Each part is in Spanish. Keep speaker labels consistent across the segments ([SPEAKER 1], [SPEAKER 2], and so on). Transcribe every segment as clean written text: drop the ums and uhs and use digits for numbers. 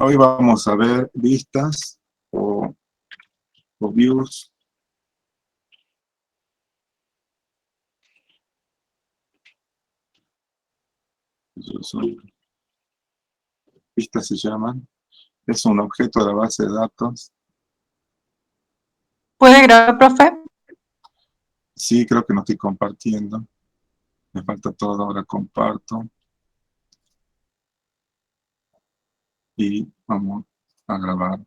[SPEAKER 1] Hoy vamos a ver vistas o views. Esos son- Vistas se llaman. Es un objeto de la base de datos.
[SPEAKER 2] ¿Puede grabar, profe?
[SPEAKER 1] Sí, creo que no estoy compartiendo. Me falta todo, ahora comparto. Y vamos a grabar.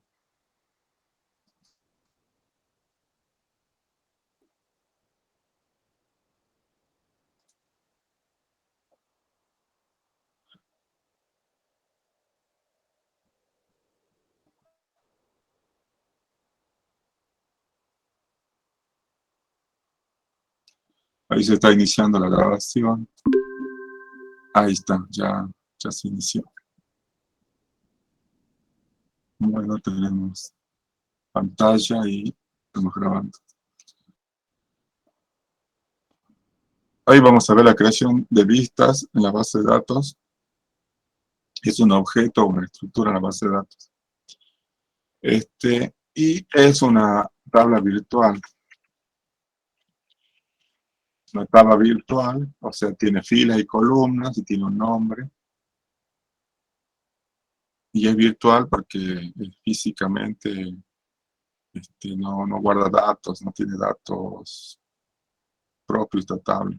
[SPEAKER 1] Ahí se está iniciando la grabación. Ahí está, ya se inició. Bueno, tenemos pantalla y estamos grabando. Hoy vamos a ver la creación de vistas en la base de datos. Es un objeto o una estructura en la base de datos. Y es una tabla virtual. Una tabla virtual, o sea, tiene filas y columnas y tiene un nombre. Y es virtual porque físicamente no guarda datos, no tiene datos propios de tabla.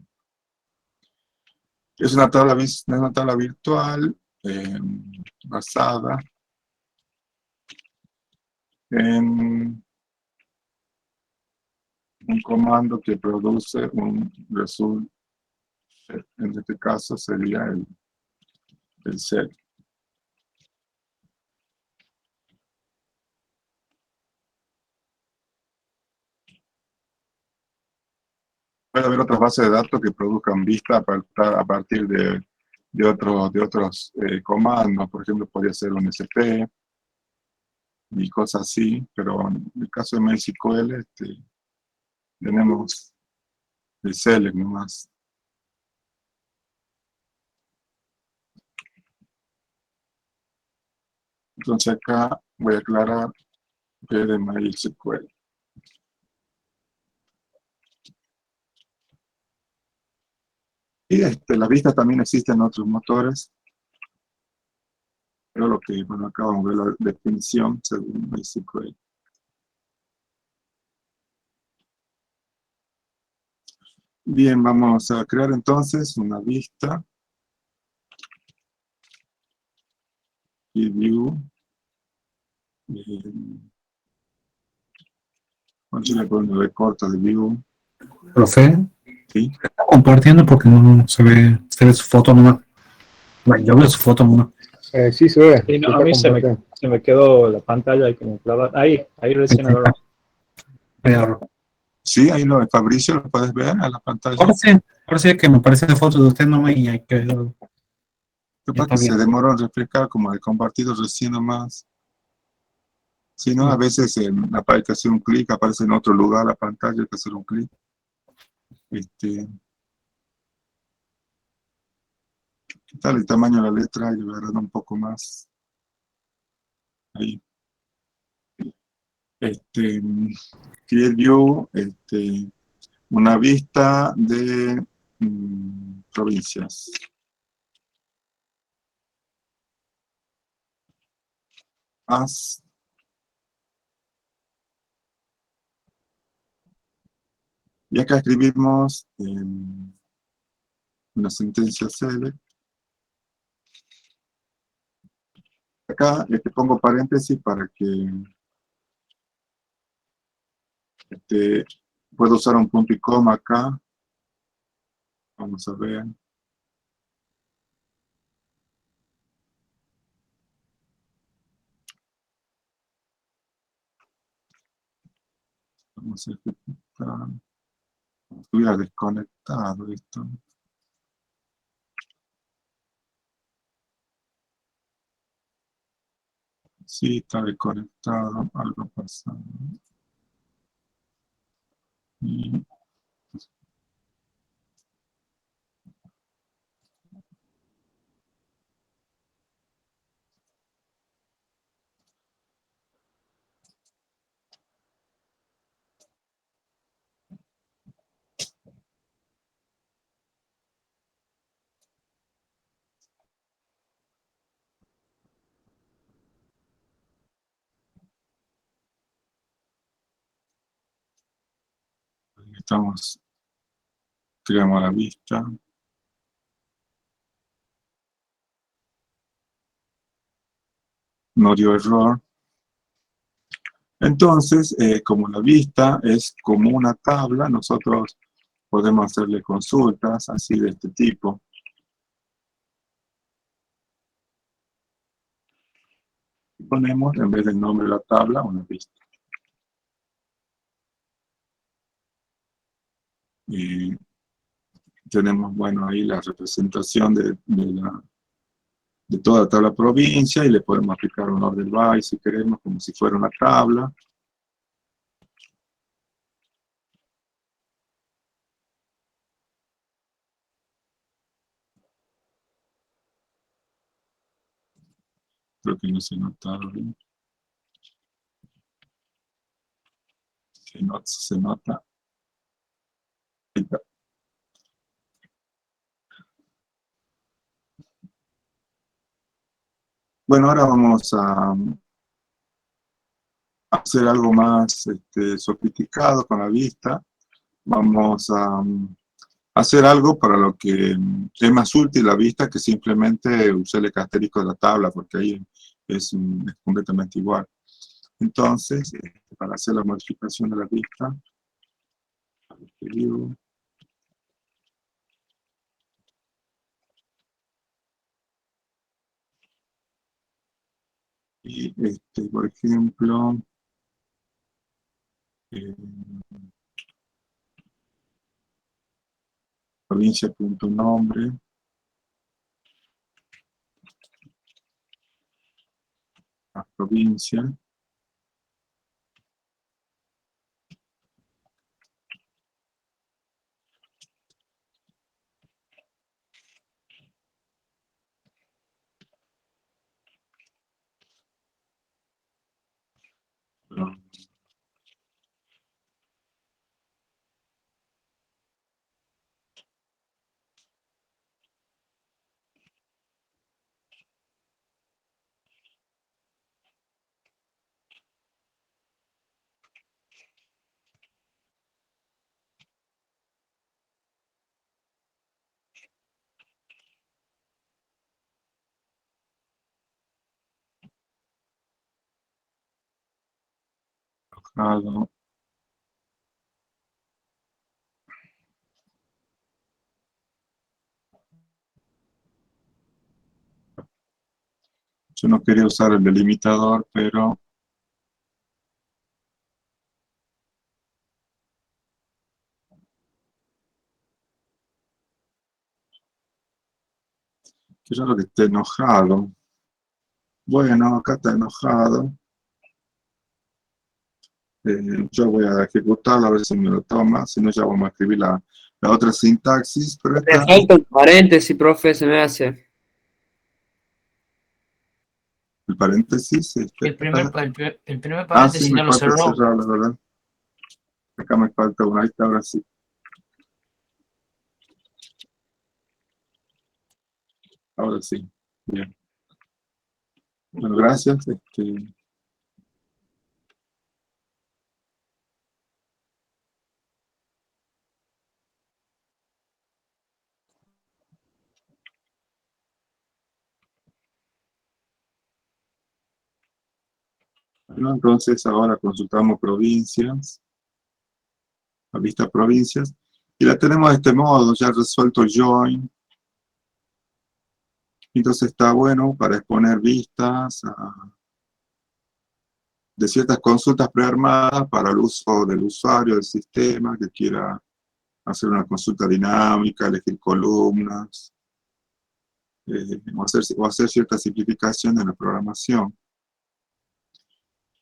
[SPEAKER 1] Es una tabla virtual basada en un comando que produce un resultado. En este caso sería el set. Puede haber otras bases de datos que produzcan vistas a partir de otros comandos. Por ejemplo, podría ser un SP y cosas así, pero en el caso de MySQL tenemos el select nomás. Entonces acá voy a aclarar que es de MySQL. Y las vistas también existen en otros motores, pero lo que, bueno, acá vamos a ver la definición según MySQL. Bien, vamos a crear entonces una vista y view. ¿Cuánto le pongo de corta de view?
[SPEAKER 3] Profe,
[SPEAKER 1] Sí.
[SPEAKER 3] está compartiendo porque no se ve su foto nomás. Bueno, yo veo su foto nomás.
[SPEAKER 4] Sí se ve.
[SPEAKER 5] Sí, no, a mí se me quedó la pantalla ahí como clavada. Ahí recién ahora.
[SPEAKER 1] Sí, ahí lo de Fabricio lo puedes ver en la pantalla.
[SPEAKER 3] Ahora sí que me parece la foto de usted nomás y hay que
[SPEAKER 1] Lo que pasa
[SPEAKER 3] está
[SPEAKER 1] es que se
[SPEAKER 3] bien.
[SPEAKER 1] demoró en refrescar, como he compartido recién nomás. Si no, a veces hay que hacer un clic, aparece en otro lugar la pantalla, hay que hacer un clic. ¿Qué tal el tamaño de la letra? Yo voy a agarrar un poco más. Ahí. Field View, una vista de provincias. As. Y acá escribimos una sentencia select. Acá pongo paréntesis para que puedo usar un punto y coma acá. Vamos a ver. Vamos a ejecutar. Estuviera desconectado esto. Sí, está desconectado. Algo pasado. Y creamos la vista. No dio error. Entonces, como la vista es como una tabla, nosotros podemos hacerle consultas así de este tipo. Y ponemos, en vez del nombre de la tabla, una vista. Y tenemos, bueno, ahí la representación de toda la tabla provincia y le podemos aplicar un order by si queremos, como si fuera una tabla. Creo que no se nota bien. Se nota. Ahí está. Bueno, ahora vamos a hacer algo más sofisticado con la vista. Vamos a hacer algo para lo que es más útil la vista que simplemente usar el asterisco de la tabla, porque ahí es completamente igual. Entonces, para hacer la modificación de la vista, y por ejemplo, provincia.nombre, la provincia, alojado. Yo no quería usar el delimitador, pero qué raro que esté enojado. Bueno, acá está enojado. Yo voy a ejecutarlo a ver si me lo toma, si no ya vamos a escribir la otra sintaxis, pero
[SPEAKER 2] Me
[SPEAKER 1] esta,
[SPEAKER 2] falta un paréntesis, profe, se me hace.
[SPEAKER 1] el paréntesis,
[SPEAKER 4] El primer
[SPEAKER 1] sí,
[SPEAKER 4] paréntesis
[SPEAKER 1] me
[SPEAKER 4] no lo
[SPEAKER 1] falta
[SPEAKER 4] cerró.
[SPEAKER 1] cerrar, la verdad. Acá me falta una, ahí está, ahora sí. Ahora sí, bien. Bueno, gracias. Bueno, entonces ahora consultamos provincias, la lista provincias, y la tenemos de este modo, ya resuelto el join. Entonces está bueno para exponer vistas de ciertas consultas prearmadas para el uso del usuario del sistema que quiera hacer una consulta dinámica, elegir columnas, o hacer ciertas simplificaciones en la programación.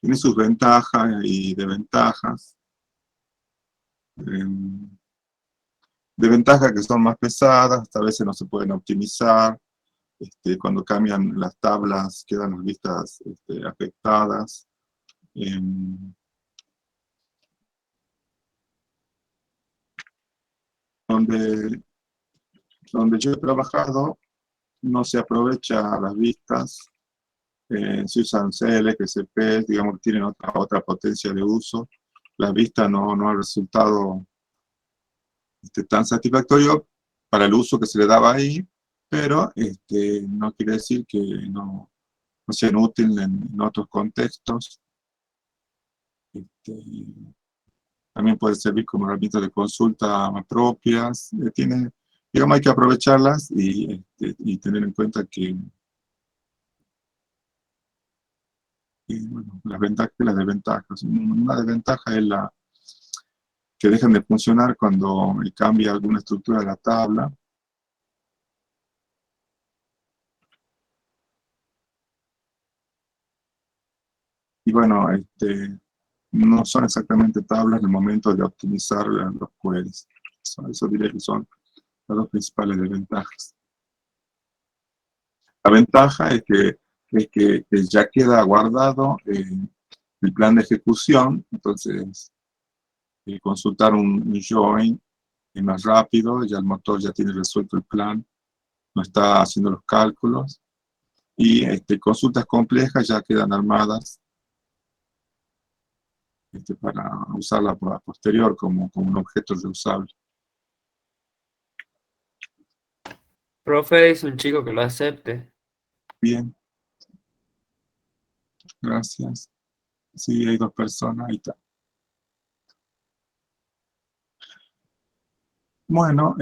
[SPEAKER 1] Tiene sus ventajas y desventajas. Desventajas que son más pesadas, a veces no se pueden optimizar. Cuando cambian las tablas quedan las vistas afectadas. Donde yo he trabajado no se aprovecha las vistas, se usan CL, CP, digamos que tienen otra potencia de uso. Las vistas no han resultado tan satisfactorio para el uso que se le daba ahí, pero no quiere decir que no sean útiles en otros contextos. Este, También puede servir como herramientas de consulta propias. Digamos, hay que aprovecharlas y tener en cuenta bueno, las ventajas y las desventajas. Una desventaja es que dejan de funcionar cuando cambia alguna estructura de la tabla. Y bueno, no son exactamente tablas en el momento de optimizar los queries. Eso diría que son las dos principales desventajas. La ventaja es que ya queda guardado el plan de ejecución, entonces consultar un join es más rápido, ya el motor ya tiene resuelto el plan, no está haciendo los cálculos, y consultas complejas ya quedan armadas para usarla a posterior como un objeto reusable.
[SPEAKER 2] Profe, es un chico que lo acepte.
[SPEAKER 1] Bien, gracias. Sí, hay dos personas, ahí está. Bueno,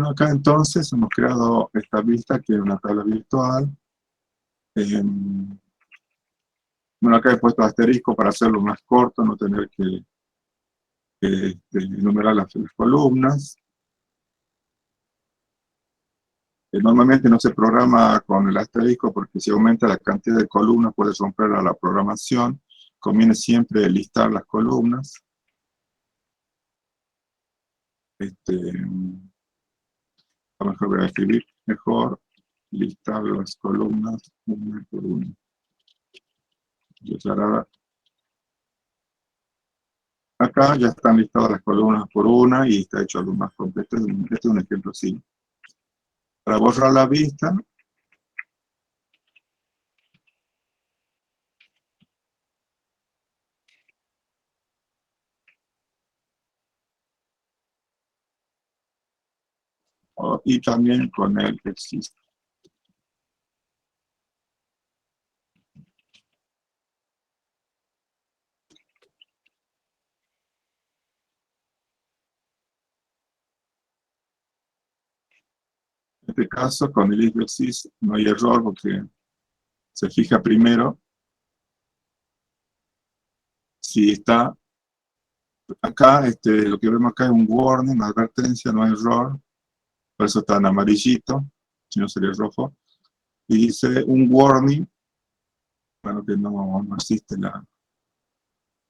[SPEAKER 1] acá entonces hemos creado esta vista que es una tabla virtual. Bueno, acá he puesto asterisco para hacerlo más corto, no tener que enumerar las columnas. Normalmente no se programa con el asterisco porque si aumenta la cantidad de columnas puede romper a la programación. Conviene siempre listar las columnas. A lo mejor voy a escribir mejor, listar las columnas una por una. Y aclarar. Acá ya están listadas las columnas por una y está hecho algo más completo. Este es un ejemplo así. Para borrar la vista, y también con el existe. En este caso, con el exist no hay error porque se fija primero si está acá, lo que vemos acá es un warning, una advertencia, no hay error, por eso está en amarillito, si no sería rojo, y dice un warning, bueno, que no existe la...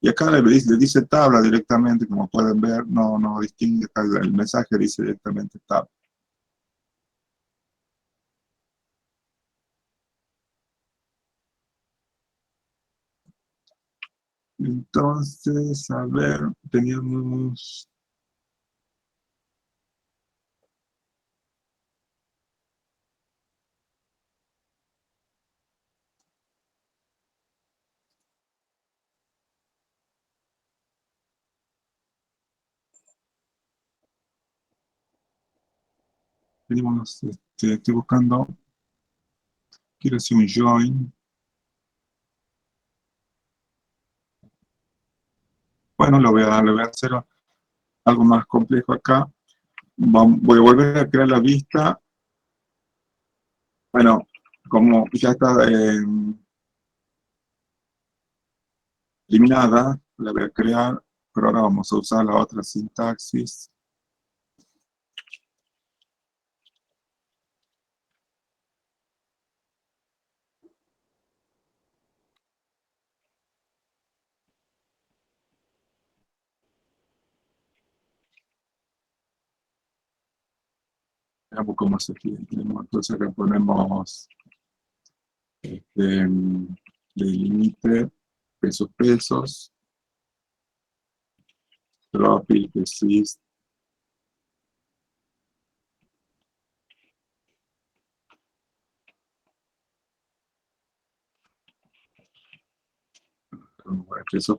[SPEAKER 1] Y acá le dice tabla directamente, como pueden ver, no distingue, el mensaje dice directamente tabla. Entonces, a ver, teníamos... estoy buscando, quiero hacer un join. Bueno, le voy a hacer algo más complejo acá. Voy a volver a crear la vista. Bueno, como ya está eliminada, la voy a crear, pero ahora vamos a usar la otra sintaxis. Veamos cómo se tiene. Entonces acá ponemos el límite, pesos, profit, persist,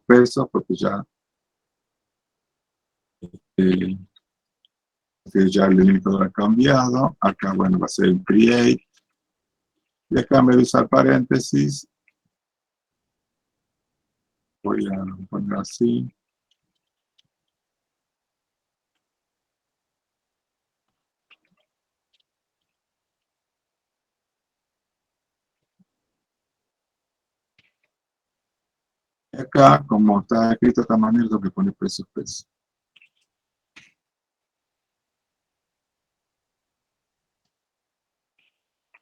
[SPEAKER 1] pesos, porque ya, eh, que ya el limitador ha cambiado. Acá, bueno, va a ser el create. Y acá en vez de usar paréntesis, voy a poner así. Y acá, como está escrito de esta manera, tengo que poner pesos.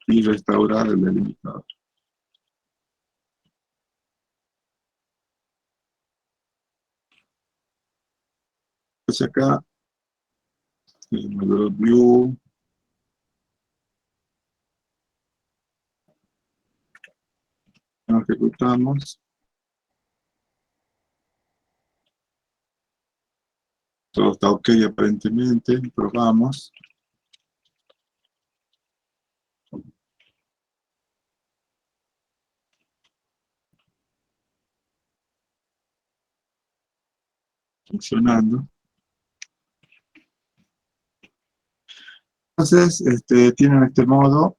[SPEAKER 1] Y restaurar el delimitador. Entonces acá, el módulo view, lo ejecutamos. Todo está ok aparentemente, probamos. Funcionando. Entonces, tienen este modo.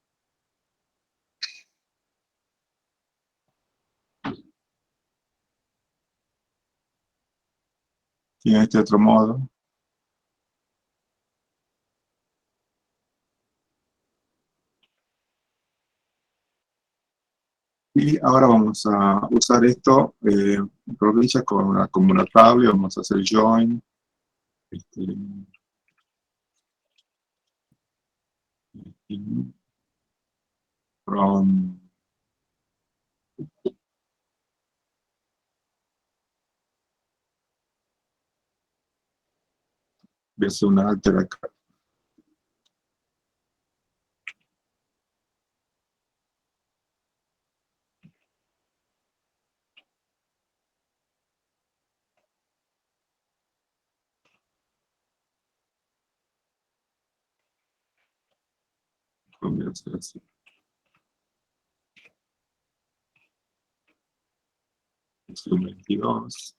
[SPEAKER 1] Tienen este otro modo. Y ahora vamos a usar esto, provincia como una tabla, vamos a hacer join, este, from, voy a hacer una alter acá. Voy a hacer así. Es un 22.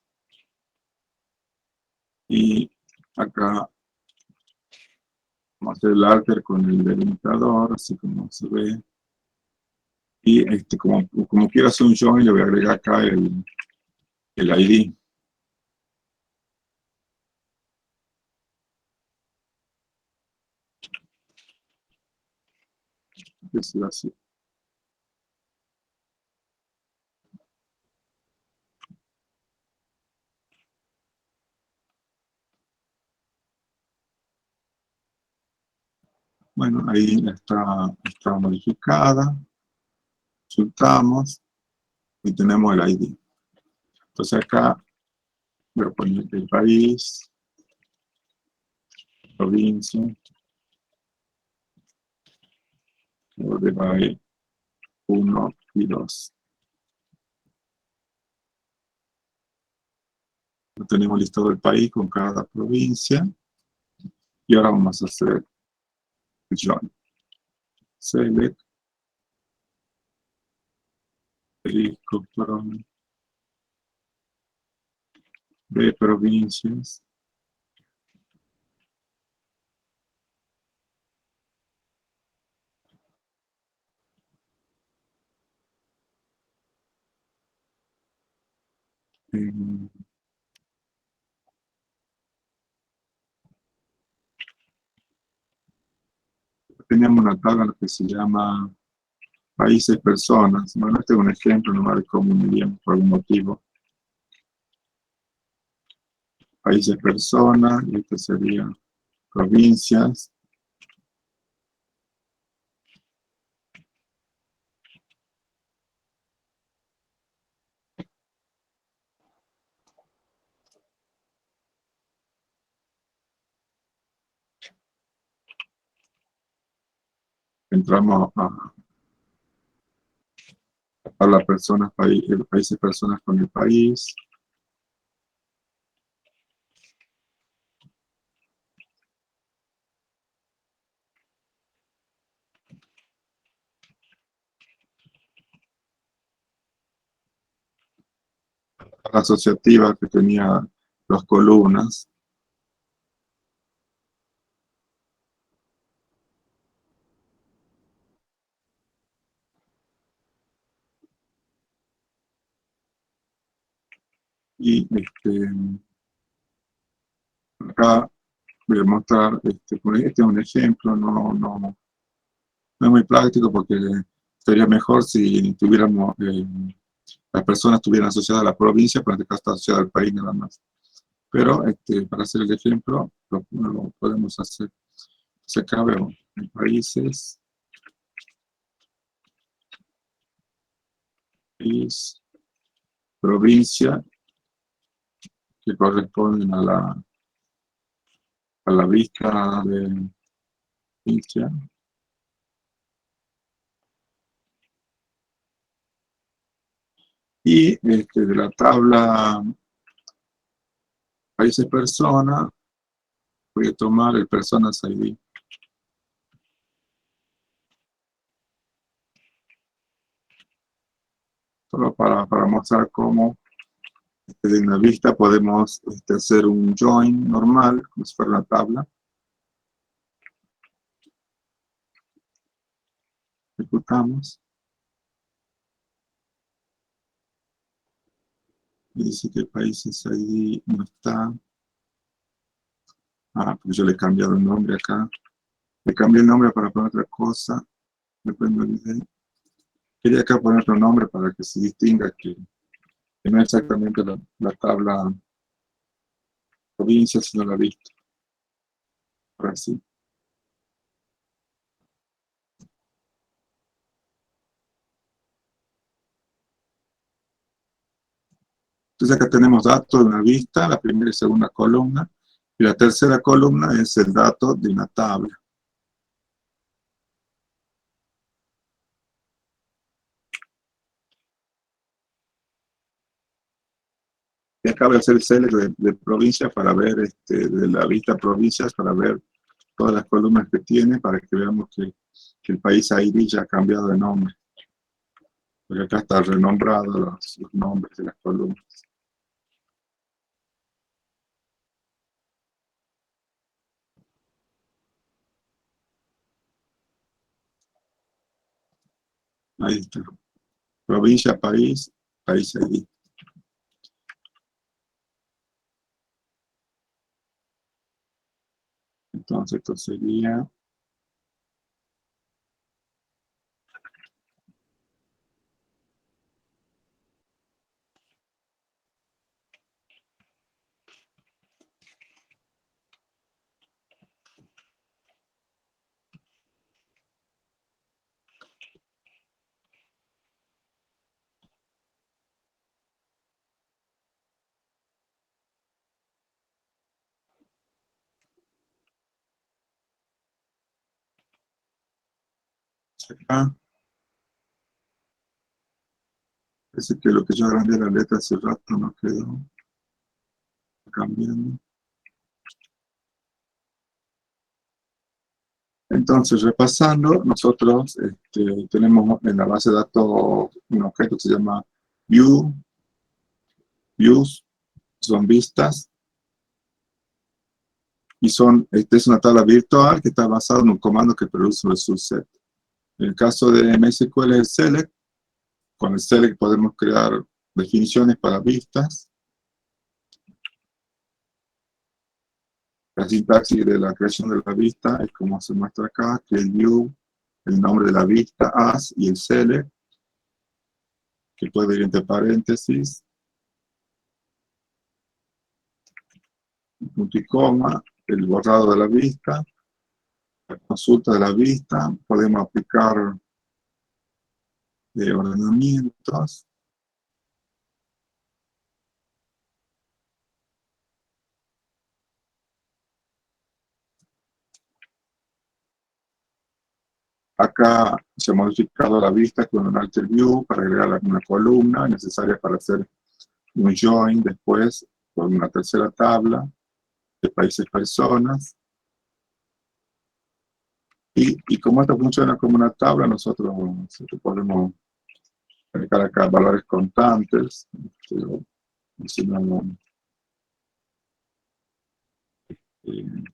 [SPEAKER 1] Y acá vamos a hacer el alter con el delimitador, así como se ve. Y como quiero hacer un join, le voy a agregar acá el ID. Es así. Bueno, ahí está modificada. Consultamos y tenemos el ID. Entonces acá voy a poner el país, provincia, de país 1 y 2. Tenemos listado el país con cada provincia. Y ahora vamos a hacer join. Select, de provincias. Teníamos una tabla que se llama países personas. Bueno, este es un ejemplo nomás de cómo uniríamos por algún motivo. Países personas, y este sería provincias. entramos a las personas, países, personas con el país. La asociativa que tenía dos columnas. Y acá voy a mostrar, este es un ejemplo, no es muy práctico porque sería mejor si tuviéramos, las personas estuvieran asociadas a la provincia, pero en este caso está asociada al país nada más. Pero para hacer el ejemplo, lo podemos hacer. Se acá vemos en países, país, provincia, que corresponden a la vista de provincia. Y de la tabla países persona, voy a tomar el personas ID. Solo para mostrar cómo de una vista podemos hacer un join normal, como si fuera una tabla. Ejecutamos. Y dice que países ID no está. Pues yo le he cambiado el nombre acá. Le cambié el nombre para poner otra cosa. Después me olvidé. Quería acá poner otro nombre para que se distinga que no es exactamente la tabla provincia, sino la vista. Ahora sí. Entonces acá tenemos datos de una vista, la primera y segunda columna, y la tercera columna es el dato de una tabla. Y acá voy a hacer el select de provincia para ver, de la vista provincias, para ver todas las columnas que tiene, para que veamos que el país ID ya ha cambiado de nombre. Porque acá está renombrado los nombres de las columnas. Ahí está. Provincia, país, país ID. Entonces esto sería... acá. Parece que lo que yo agrandé la letra hace rato no quedó cambiando. Entonces, repasando, nosotros tenemos en la base de datos un objeto que se llama views, son vistas, y esta es una tabla virtual que está basada en un comando que produce un subset. En el caso de MySQL es select. Con el select podemos crear definiciones para vistas. La sintaxis de la creación de la vista es como se muestra acá, que el view, el nombre de la vista, as, y el select, que puede ir entre paréntesis, punto y coma, el borrado de la vista, la consulta de la vista, podemos aplicar ordenamientos, Acá se ha modificado la vista con un alter view para agregar una columna necesaria para hacer un join después con una tercera tabla de países personas. Y como esto funciona como una tabla, nosotros podemos agregar acá valores constantes. Mencionamos, eh,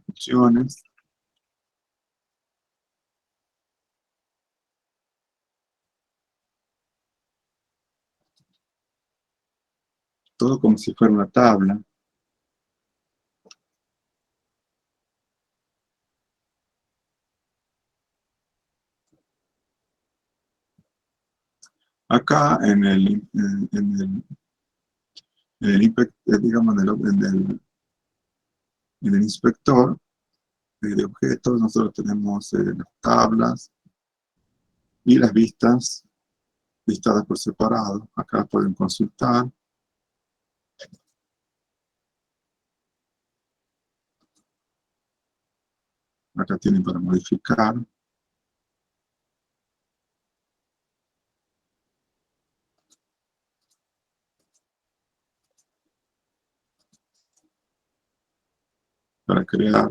[SPEAKER 1] funciones. Todo como si fuera una tabla. Acá digamos, en el inspector de objetos, nosotros tenemos las tablas y las vistas listadas por separado. Acá pueden consultar. Acá tienen para modificar. Para crear.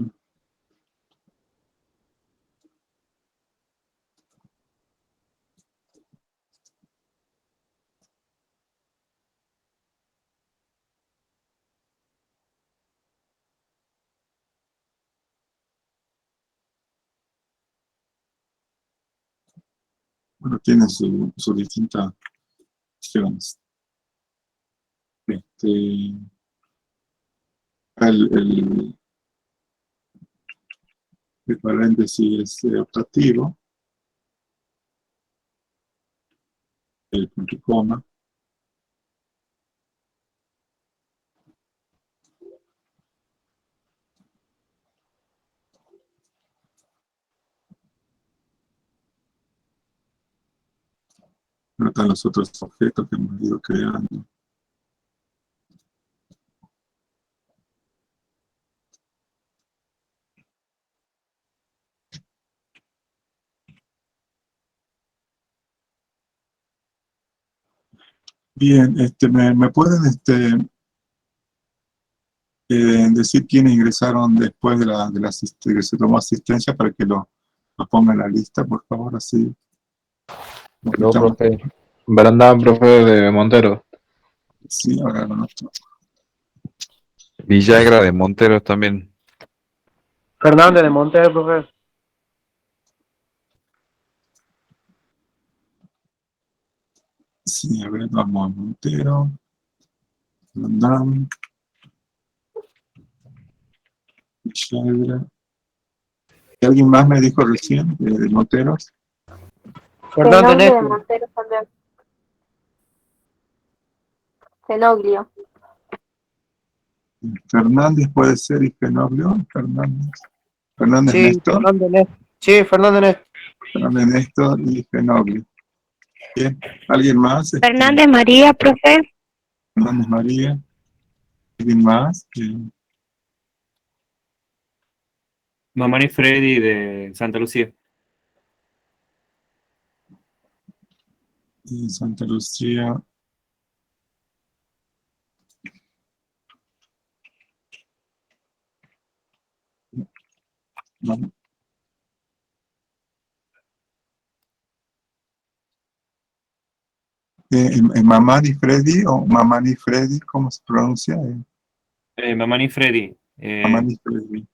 [SPEAKER 1] Bueno, tienen sus distintas opciones. El paréntesis es optativo, el punto y coma. Acá están los otros objetos que hemos ido creando. Bien, me pueden decir quiénes ingresaron después de que se tomó asistencia para que lo ponga en la lista, por favor, así.
[SPEAKER 4] No, profe. Veranda, profe de Montero.
[SPEAKER 1] Sí, ahora lo noto.
[SPEAKER 6] Villagra de Monteros también.
[SPEAKER 7] Fernández de Montero, profe.
[SPEAKER 1] Sí, a ver, vamos a Montero. Landán. Villagra. ¿Y alguien más me dijo recién de Monteros?
[SPEAKER 7] Fernández
[SPEAKER 8] Fenoglio de
[SPEAKER 7] Néstor.
[SPEAKER 8] Montero también. Fenoglio.
[SPEAKER 1] Fernández puede ser y Fenoglio. Fernández
[SPEAKER 7] Sí,
[SPEAKER 1] Néstor.
[SPEAKER 7] Fernández Néstor. Sí, Fernández Néstor.
[SPEAKER 1] Fernández Néstor y Fenoglio. Bien. ¿Alguien más?
[SPEAKER 8] Fernández María, profe.
[SPEAKER 1] Fernández María. ¿Alguien más?
[SPEAKER 2] Mamani Freddy de Santa Lucía.
[SPEAKER 1] Santa Lucía. No. Mamani Freddy o Mamani Freddy, ¿cómo se pronuncia?
[SPEAKER 2] Mamani Freddy.
[SPEAKER 1] Mamani Freddy.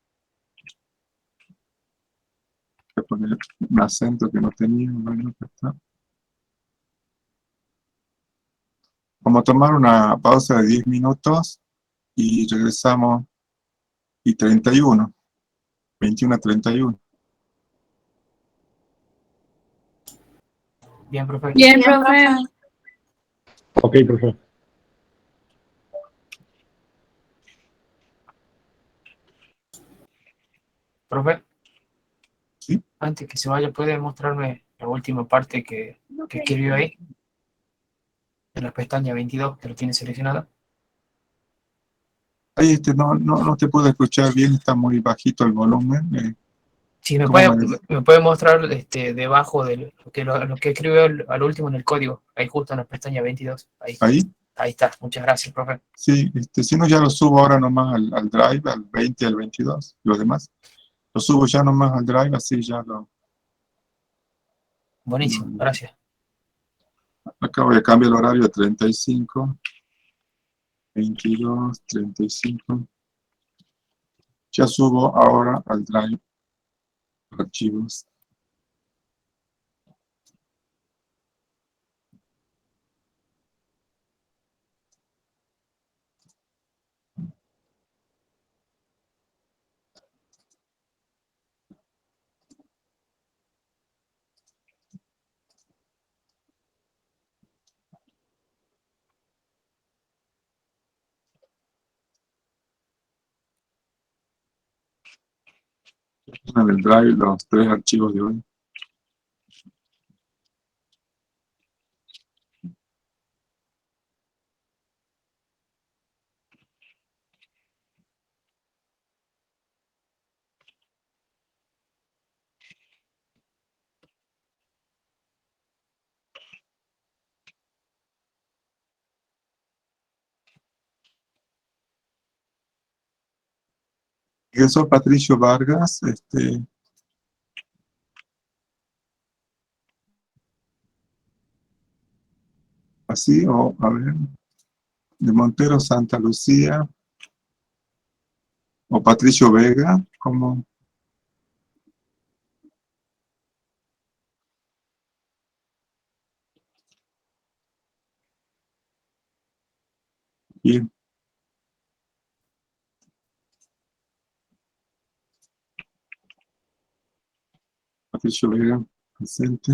[SPEAKER 1] Voy a poner un acento que no tenía. Bueno, acá está. Vamos a tomar una pausa de 10 minutos y regresamos. Y 31. 21 a 31.
[SPEAKER 7] Bien, profe.
[SPEAKER 8] Bien, profe.
[SPEAKER 5] Ok, profe.
[SPEAKER 7] Profe.
[SPEAKER 1] ¿Sí?
[SPEAKER 7] Antes que se vaya, ¿puede mostrarme la última parte que
[SPEAKER 6] que escribió ahí, en la pestaña 22, que lo tiene seleccionado.
[SPEAKER 1] Ahí no te puedo escuchar bien, está muy bajito el volumen.
[SPEAKER 6] Si
[SPEAKER 1] ¿Cómo me decís?
[SPEAKER 6] me puede mostrar debajo de lo que escribió al último en el código, ahí justo en la pestaña 22.
[SPEAKER 1] Ahí?
[SPEAKER 6] Ahí está, muchas gracias, profe.
[SPEAKER 1] Sí, si no ya lo subo ahora nomás al Drive, al 20 y al 22, los demás. Lo subo ya nomás al Drive, así ya
[SPEAKER 6] Buenísimo, gracias.
[SPEAKER 1] acabo de cambiar el horario a 35, 22, 35. Ya subo ahora al Drive archivos. En el Drive los 3 archivos de hoy. Y eso, Patricio Vargas, así, o a ver, de Montero Santa Lucía, o Patricio Vega, como bien, Patricio Vega, presente.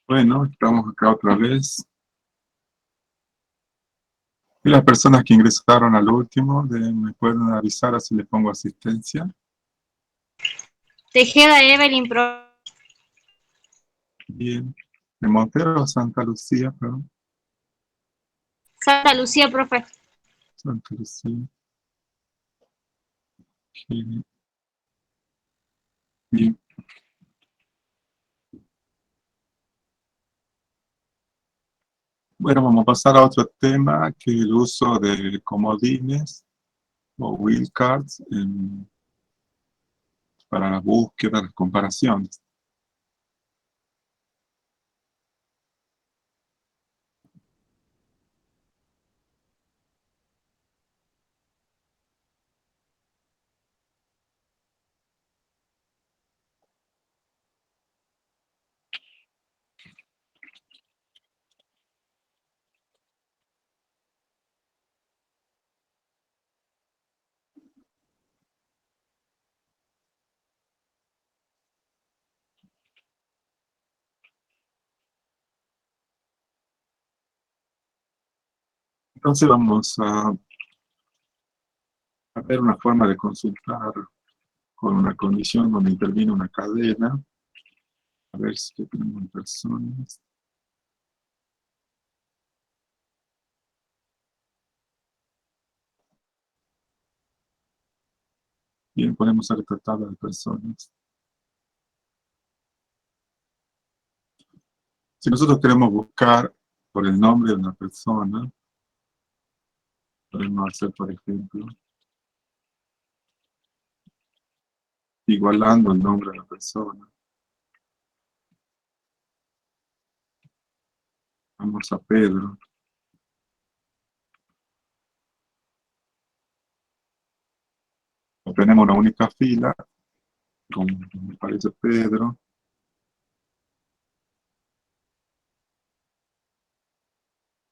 [SPEAKER 1] Bueno, estamos acá otra vez. Y las personas que ingresaron al último, me pueden avisar así les pongo asistencia.
[SPEAKER 9] Tejeda Evelyn,
[SPEAKER 1] Bien. De Montero o Santa Lucía, perdón.
[SPEAKER 9] Santa Lucía, profe.
[SPEAKER 1] Santa Lucía. Bien. Bien. Bueno, vamos a pasar a otro tema, que es el uso de comodines o wildcards para la búsqueda, las comparaciones. Entonces vamos a ver una forma de consultar con una condición donde interviene una cadena. A ver si tenemos personas. Bien, podemos hacer esta tabla de personas. Si nosotros queremos buscar por el nombre de una persona, podemos hacer, por ejemplo, igualando el nombre de la persona. Vamos a Pedro. Obtenemos una única fila, como me parece Pedro.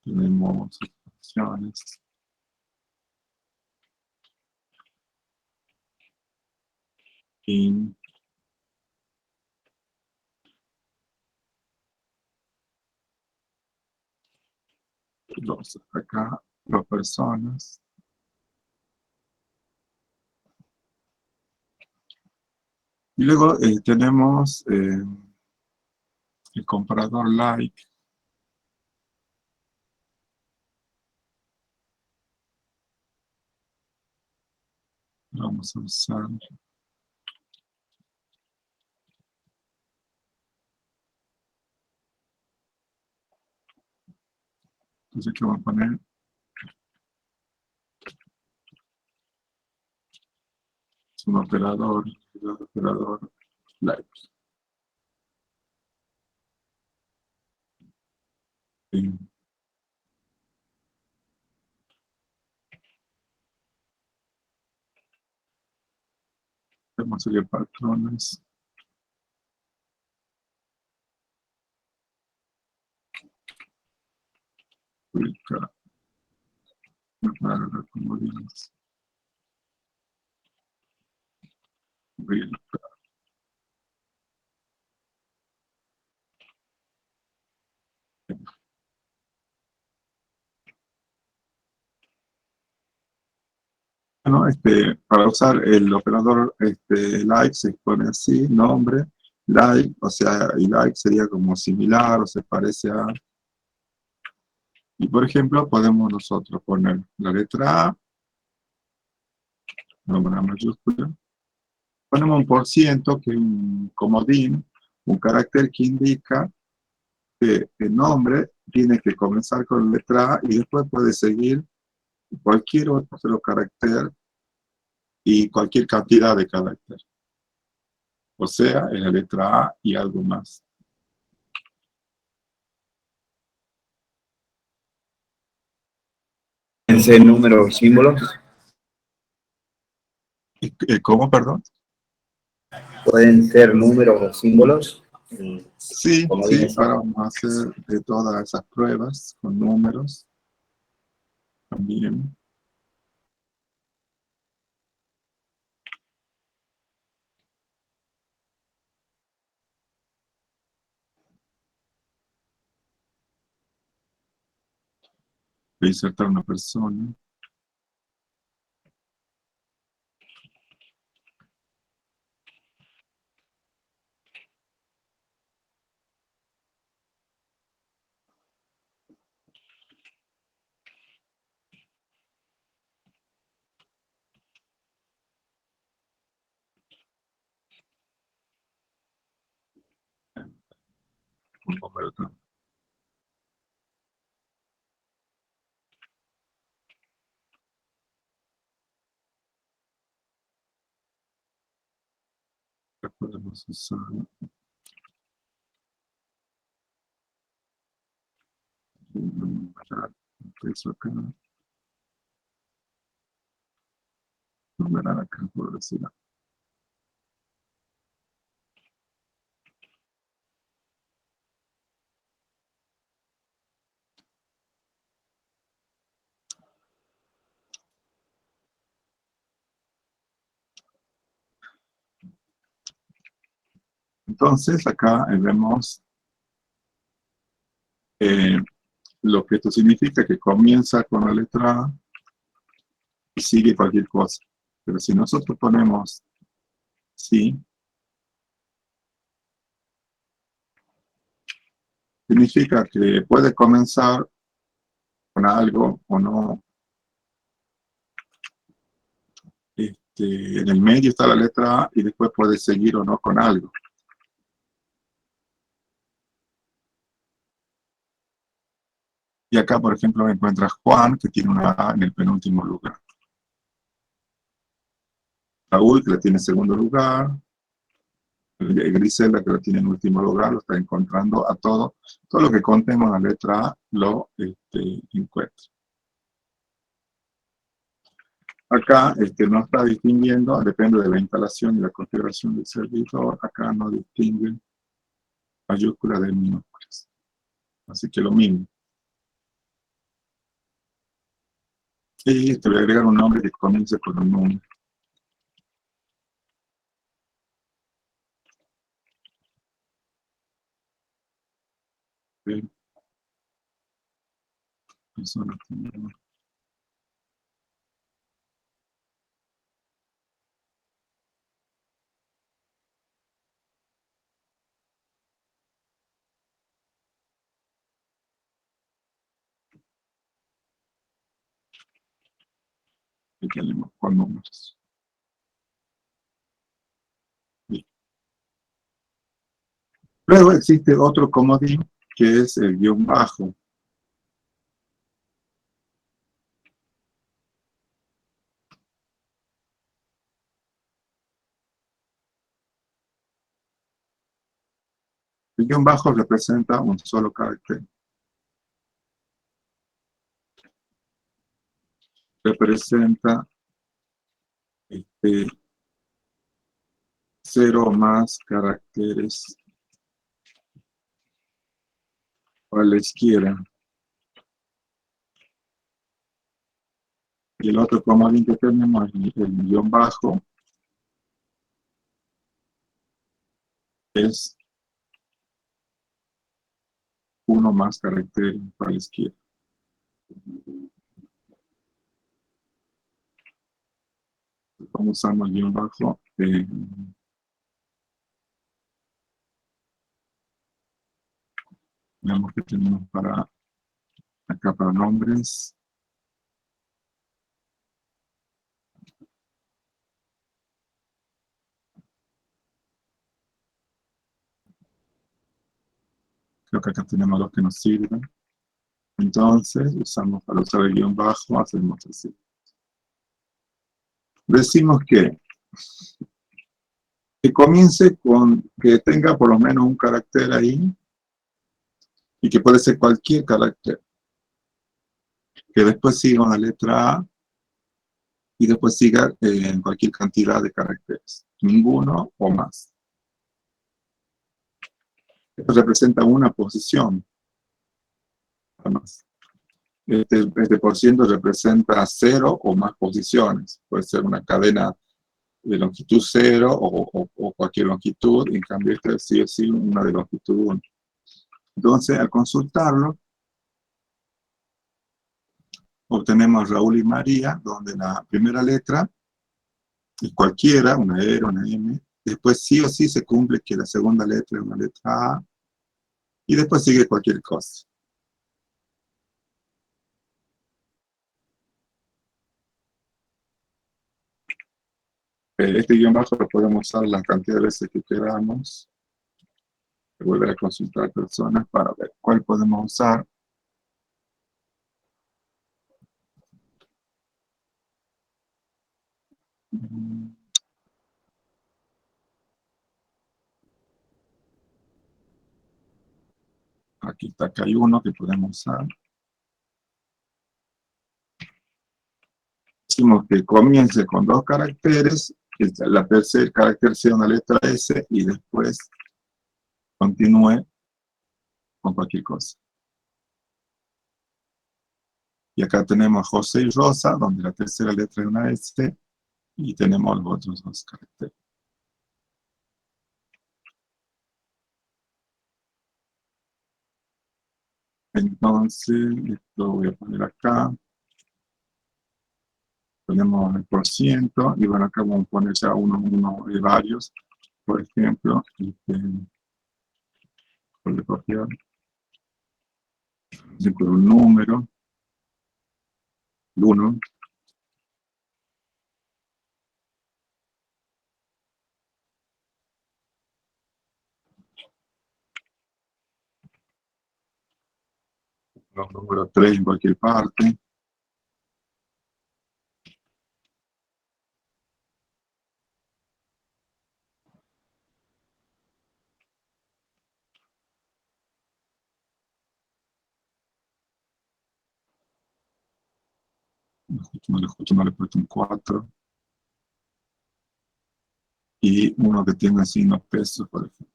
[SPEAKER 1] Tenemos opciones. Y dos, acá, dos personas. Y luego tenemos el comparador like. Vamos a usar. Entonces, ¿qué vamos a poner? Es un operador, el operador like. Y vamos a ir a patrones. Publicar. Para comodines. Bueno, para usar el operador like se pone así, nombre, like, o sea, y like sería como similar o se parece a. Y por ejemplo, podemos nosotros poner la letra A, una mayúscula, ponemos un por ciento, que es un comodín, un carácter que indica que el nombre tiene que comenzar con la letra A y después puede seguir cualquier otro carácter y cualquier cantidad de carácter. O sea, en la letra A y algo más.
[SPEAKER 10] ¿Pueden ser números o símbolos?
[SPEAKER 1] ¿Cómo, perdón?
[SPEAKER 10] ¿Pueden ser números o símbolos?
[SPEAKER 1] Sí,
[SPEAKER 10] Como
[SPEAKER 1] sí,
[SPEAKER 10] dices.
[SPEAKER 1] ahora vamos a hacer de todas esas pruebas con números también. Voy a insertar una persona. Un número acá. Ya podemos usar eso acá. Numerar acá, por decirlo. Entonces, acá vemos lo que esto significa, que comienza con la letra A y sigue cualquier cosa. Pero si nosotros ponemos sí, significa que puede comenzar con algo o no. En el medio está la letra A y después puede seguir o no con algo. Y acá, por ejemplo, encuentras Juan, que tiene una A en el penúltimo lugar. Raúl, que la tiene en segundo lugar. Grisela, que lo tiene en último lugar, lo está encontrando a todo. Todo lo que contemos en la letra A lo encuentra. Acá no está distinguiendo, depende de la instalación y la configuración del servidor. Acá no distingue mayúsculas de minúsculas. Así que lo mismo. Y te voy a agregar un nombre que comience con un número. Bien. Persona primero. Y tenemos con números. Bien. Luego existe otro comodín que es el guión bajo. El guión bajo representa un solo carácter. Representa 0 más caracteres a la izquierda. Y el otro comodín que tenemos es el guión bajo. Es 1 más caracteres para la izquierda. Estamos usando el guión bajo. Veamos que tenemos para acá para nombres. Creo que acá tenemos los que nos sirven. Entonces, para usar el guión bajo, hacemos así. Decimos que comience con, que tenga por lo menos un carácter ahí, y que puede ser cualquier carácter. Que después siga una letra A, y después siga en cualquier cantidad de caracteres. Ninguno o más. Esto representa una posición. Además, este por ciento representa 0 o más posiciones. Puede ser una cadena de longitud 0 o cualquier longitud. En cambio, este sí o sí una de longitud 1. Entonces, al consultarlo, obtenemos Raúl y María, donde la primera letra es cualquiera, una R, una M. Después sí o sí se cumple que la segunda letra es una letra A. Y después sigue cualquier cosa. Este guión bajo lo podemos usar la cantidad de veces que queramos. Volver a consultar personas para ver cuál podemos usar. Aquí está, acá hay uno que podemos usar. Decimos que comience con 2 caracteres, que la tercer carácter sea una letra S y después continúe con cualquier cosa. Y acá tenemos José y Rosa, donde la tercera letra es una S y tenemos los otros 2 caracteres. Entonces, esto voy a poner acá. Tenemos el por ciento y bueno, acá vamos a poner ya uno de varios. Por ejemplo, por copiar, por un número, el 1. Los números 3 en cualquier parte. Justo no le he puesto un 4. Y uno que tenga signo peso, por ejemplo.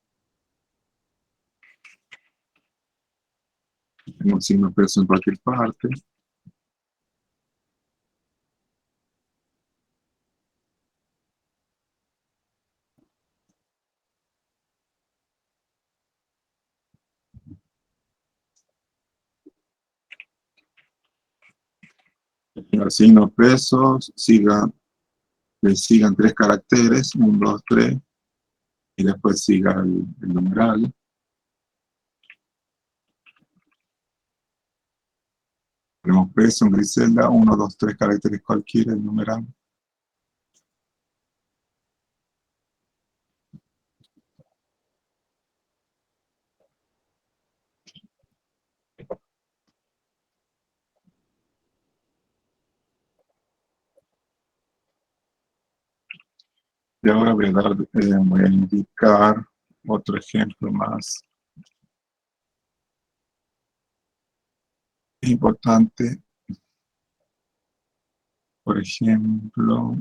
[SPEAKER 1] Tengo un signo peso en cualquier parte. Los signos pesos le sigan 3 caracteres, 1, 2, 3, y después siga el numeral. Tenemos peso en Griselda, 1, 2, 3 caracteres cualquiera, el numeral. Y ahora voy a indicar otro ejemplo más importante. Por ejemplo,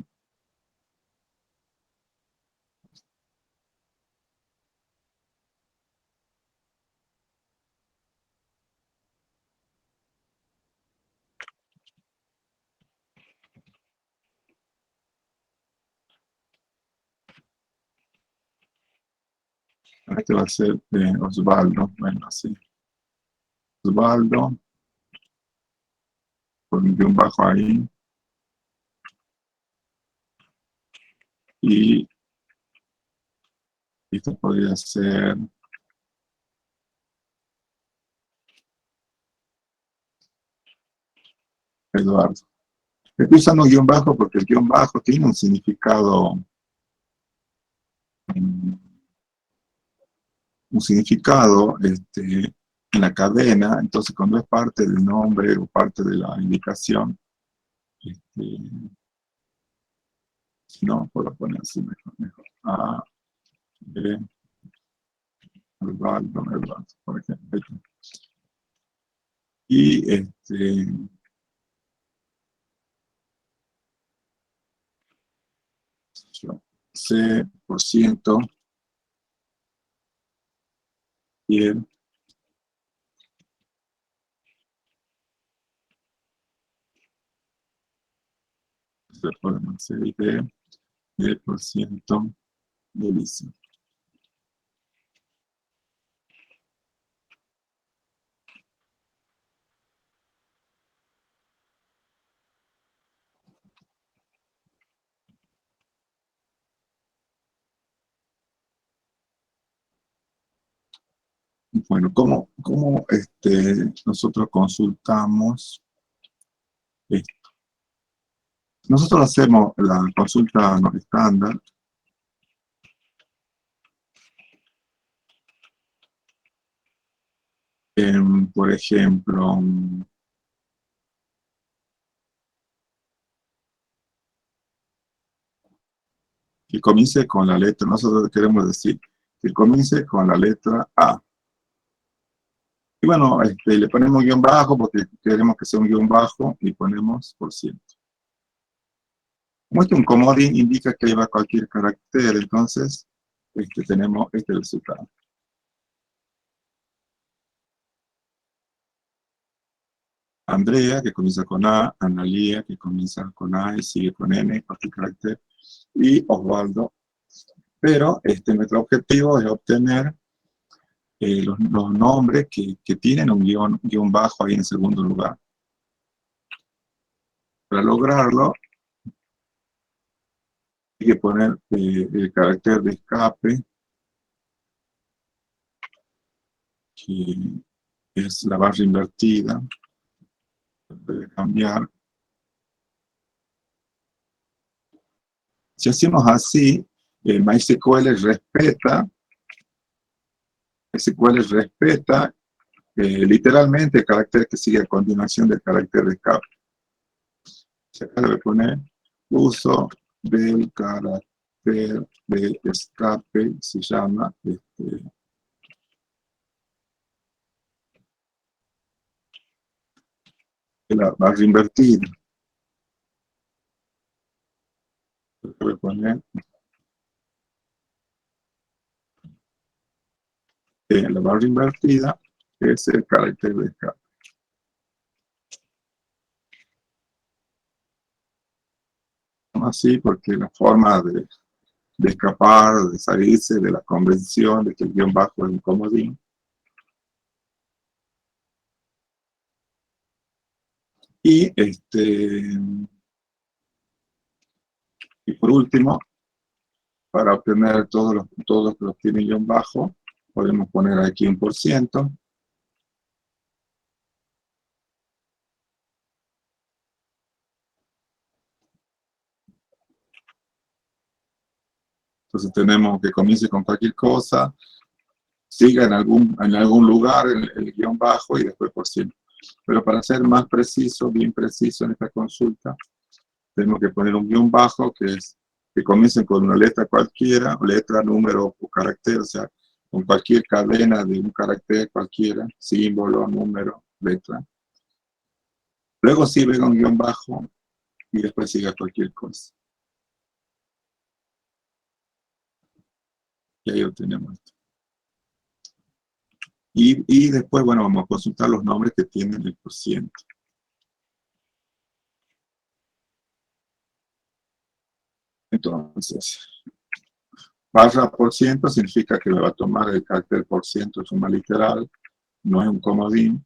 [SPEAKER 1] este va a ser Osvaldo, bueno, así. Osvaldo, con un bajo ahí. Y esto podría ser Eduardo. Estoy usando guión bajo porque el guión bajo tiene un significado, en la cadena. Entonces cuando es parte del nombre o parte de la indicación, si no, puedo poner así mejor. A, B, Eduardo, por ejemplo. Y C%, y el podemos hacer D por ciento de liso. Bueno, ¿cómo nosotros consultamos esto? Nosotros hacemos la consulta no estándar. Por ejemplo, que comience con la letra, nosotros queremos decir que comience con la letra A. Y bueno, le ponemos guión bajo porque queremos que sea un guión bajo y ponemos %. Como un comodín indica que lleva cualquier carácter, entonces tenemos este resultado. Andrea, que comienza con A, Analía, que comienza con A y sigue con N, cualquier carácter, y Osvaldo. Pero nuestro objetivo es obtener los nombres que tienen un guión bajo ahí en segundo lugar. Para lograrlo, hay que poner el carácter de escape, que es la barra invertida. Debe cambiar. Si hacemos así, MySQL respeta literalmente el carácter que sigue a continuación del carácter de escape. Acá le voy a poner uso del carácter de escape, se llama la barra invertida. Voy a poner la barra invertida es el carácter de escape. Así porque la forma de escapar, de salirse de la convención de que el guión bajo es un comodín. Y por último, para obtener todos los que los tienen guión bajo, podemos poner aquí un %. Entonces tenemos que comience con cualquier cosa, siga en algún lugar el guión bajo y después %. Pero para ser más preciso, bien preciso en esta consulta, tenemos que poner un guión bajo que comience con una letra cualquiera, letra, número o carácter, o sea, con cualquier cadena de un carácter cualquiera, símbolo, número, letra. Luego sí venga un guión bajo y después siga cualquier cosa. Y ahí obtenemos esto. Y después, bueno, vamos a consultar los nombres que tienen el %. Entonces, barra % significa que me va a tomar el carácter %, es una literal, no es un comodín,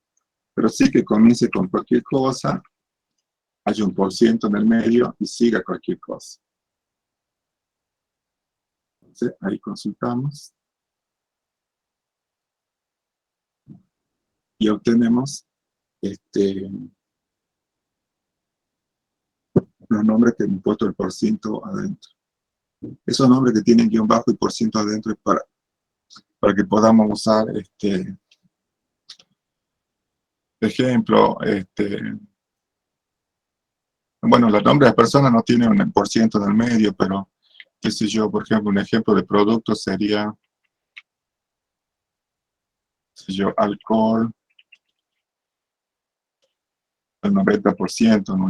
[SPEAKER 1] pero sí que comience con cualquier cosa, hay un % en el medio y siga cualquier cosa. Entonces, ahí consultamos. Y obtenemos los nombres que han puesto el % adentro. Esos nombres que tienen guión bajo y % adentro es para que podamos usar, ejemplo, bueno, los nombres de personas no tienen un % en el medio, pero, qué sé yo, por ejemplo, un ejemplo de producto sería, qué sé yo, alcohol, el 90% en un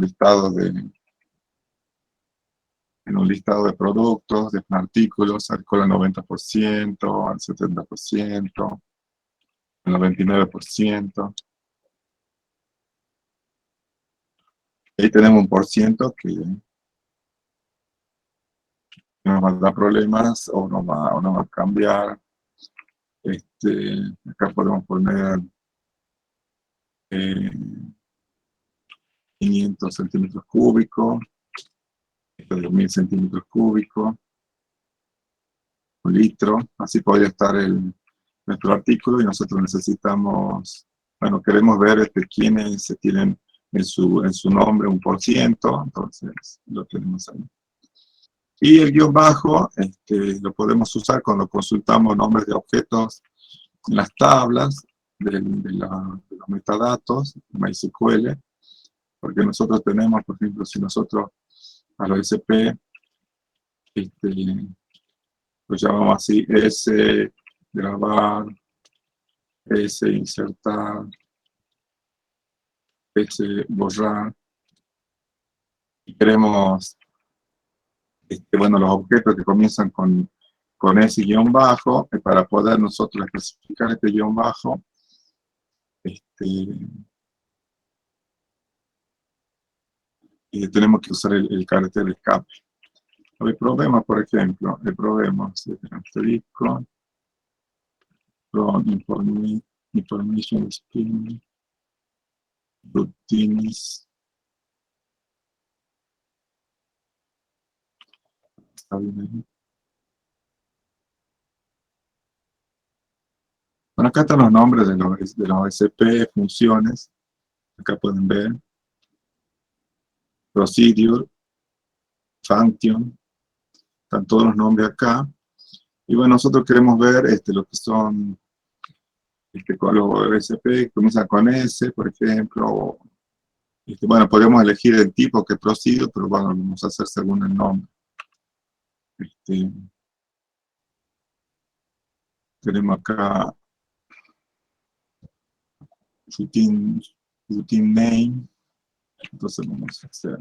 [SPEAKER 1] listado de productos, de artículos, alcohol al 90%, al 70%, al 99%. Ahí tenemos un % que nos va a dar problemas o nos va a cambiar. Acá podemos poner 500 centímetros cúbicos, esto de 1000 centímetros cúbicos, un litro, así podría estar el nuestro artículo y nosotros necesitamos, bueno, queremos ver quiénes se tienen en su nombre un por ciento, entonces lo tenemos ahí. Y el guión bajo lo podemos usar cuando consultamos nombres de objetos en las tablas de los metadatos, MySQL, porque nosotros tenemos, por ejemplo, si nosotros a los SP lo llamamos así, S, grabar, S, insertar, S, borrar, y queremos, bueno, los objetos que comienzan con ese guión bajo, para poder nosotros especificar este guión bajo, tenemos que usar el carácter de escape. El problema, por ejemplo, probemos asterisco, from information stream, routines. Está bien ahí. Bueno, acá están los nombres de los SP, funciones. Acá pueden ver. Procedure, function. Están todos los nombres acá. Y bueno, nosotros queremos ver lo que son con los SP que comienzan con S, por ejemplo. Bueno, podemos elegir el tipo que procede, pero bueno, lo vamos a hacer según el nombre. Tenemos acá routine name. Entonces vamos a hacer.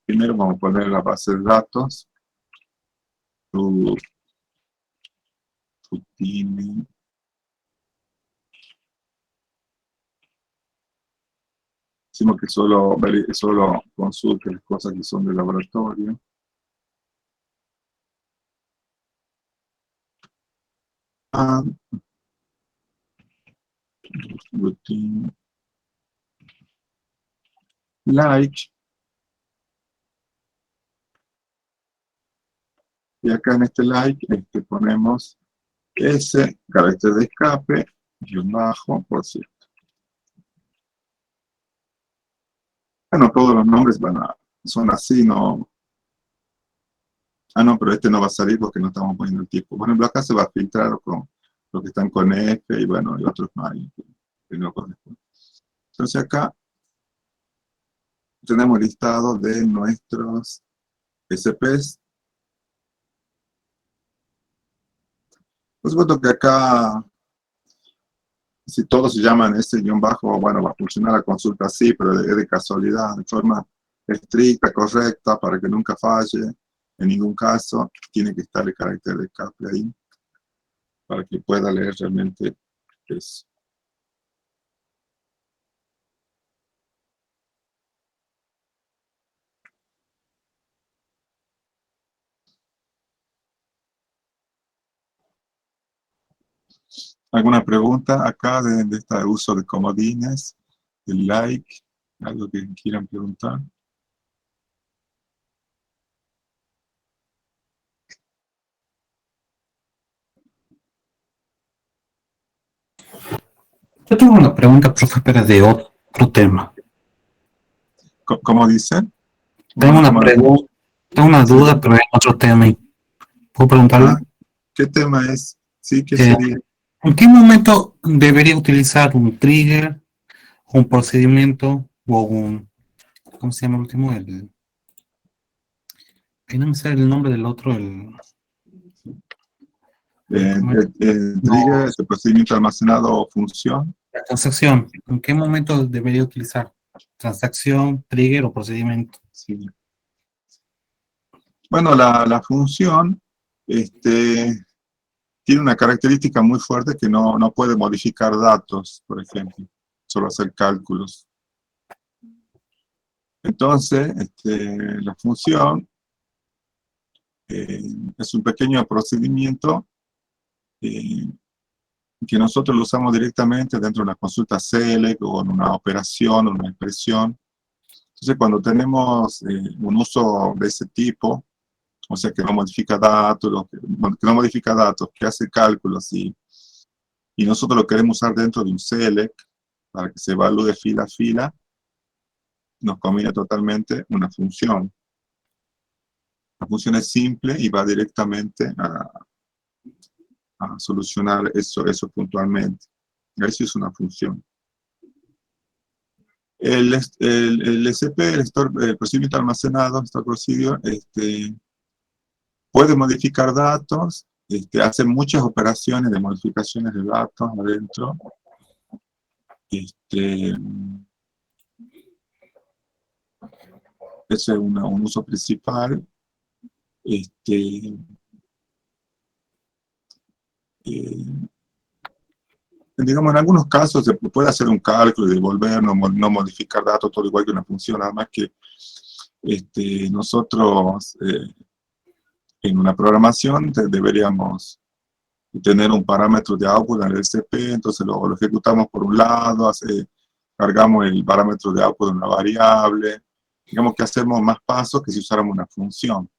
[SPEAKER 1] Primero vamos a poner la base de datos. Routine. Decimos que solo consulte las cosas que son de laboratorio. Routine. Like. Y acá en este like ponemos S, carácter de escape, guión bajo, por cierto. Bueno, todos los nombres son así, no. Ah, no, pero no va a salir porque no estamos poniendo el tipo. Por ejemplo, acá se va a filtrar con los que están con F y bueno, y otros más. Entonces acá tenemos listado de nuestros SPs. Por supuesto que acá, si todos se llaman ese guión bajo, bueno, va a funcionar la consulta así, pero es de casualidad, de forma estricta, correcta, para que nunca falle. En ningún caso tiene que estar el carácter de escape ahí, para que pueda leer realmente eso. ¿Alguna pregunta acá de este uso de comodines, el like, algo que quieran preguntar?
[SPEAKER 3] Yo tengo una pregunta, profe, pero de otro tema.
[SPEAKER 1] ¿Cómo dicen?
[SPEAKER 3] Tengo una pregunta, tengo una duda, pero en otro tema. ¿Puedo preguntarle?
[SPEAKER 1] ¿Qué tema es? Sí, ¿qué sería?
[SPEAKER 3] ¿En qué momento debería utilizar un trigger, un procedimiento o un... ¿Cómo se llama el último? No me sale el nombre del otro.
[SPEAKER 1] El trigger es el procedimiento almacenado o función.
[SPEAKER 3] La transacción. ¿En qué momento debería utilizar? ¿Transacción, trigger o procedimiento?
[SPEAKER 1] Sí. Bueno, la función tiene una característica muy fuerte que no puede modificar datos, por ejemplo, solo hacer cálculos. Entonces, la función es un pequeño procedimiento que nosotros lo usamos directamente dentro de una consulta select o en una operación o una expresión. Entonces, cuando tenemos un uso de ese tipo, o sea, que no modifica datos, que hace cálculos y nosotros lo queremos usar dentro de un select para que se evalúe fila a fila, nos conviene totalmente una función. La función es simple y va directamente a solucionar eso puntualmente. Eso es una función. El SP, el procedimiento almacenado, Store Procedure, puede modificar datos, hace muchas operaciones de modificaciones de datos adentro. Ese es un uso principal. Digamos, en algunos casos se puede hacer un cálculo y devolver, no modificar datos, todo igual que una función, nada más que nosotros en una programación deberíamos tener un parámetro de output en el SP, entonces lo ejecutamos por un lado, cargamos el parámetro de output en una variable, digamos que hacemos más pasos que si usáramos una función.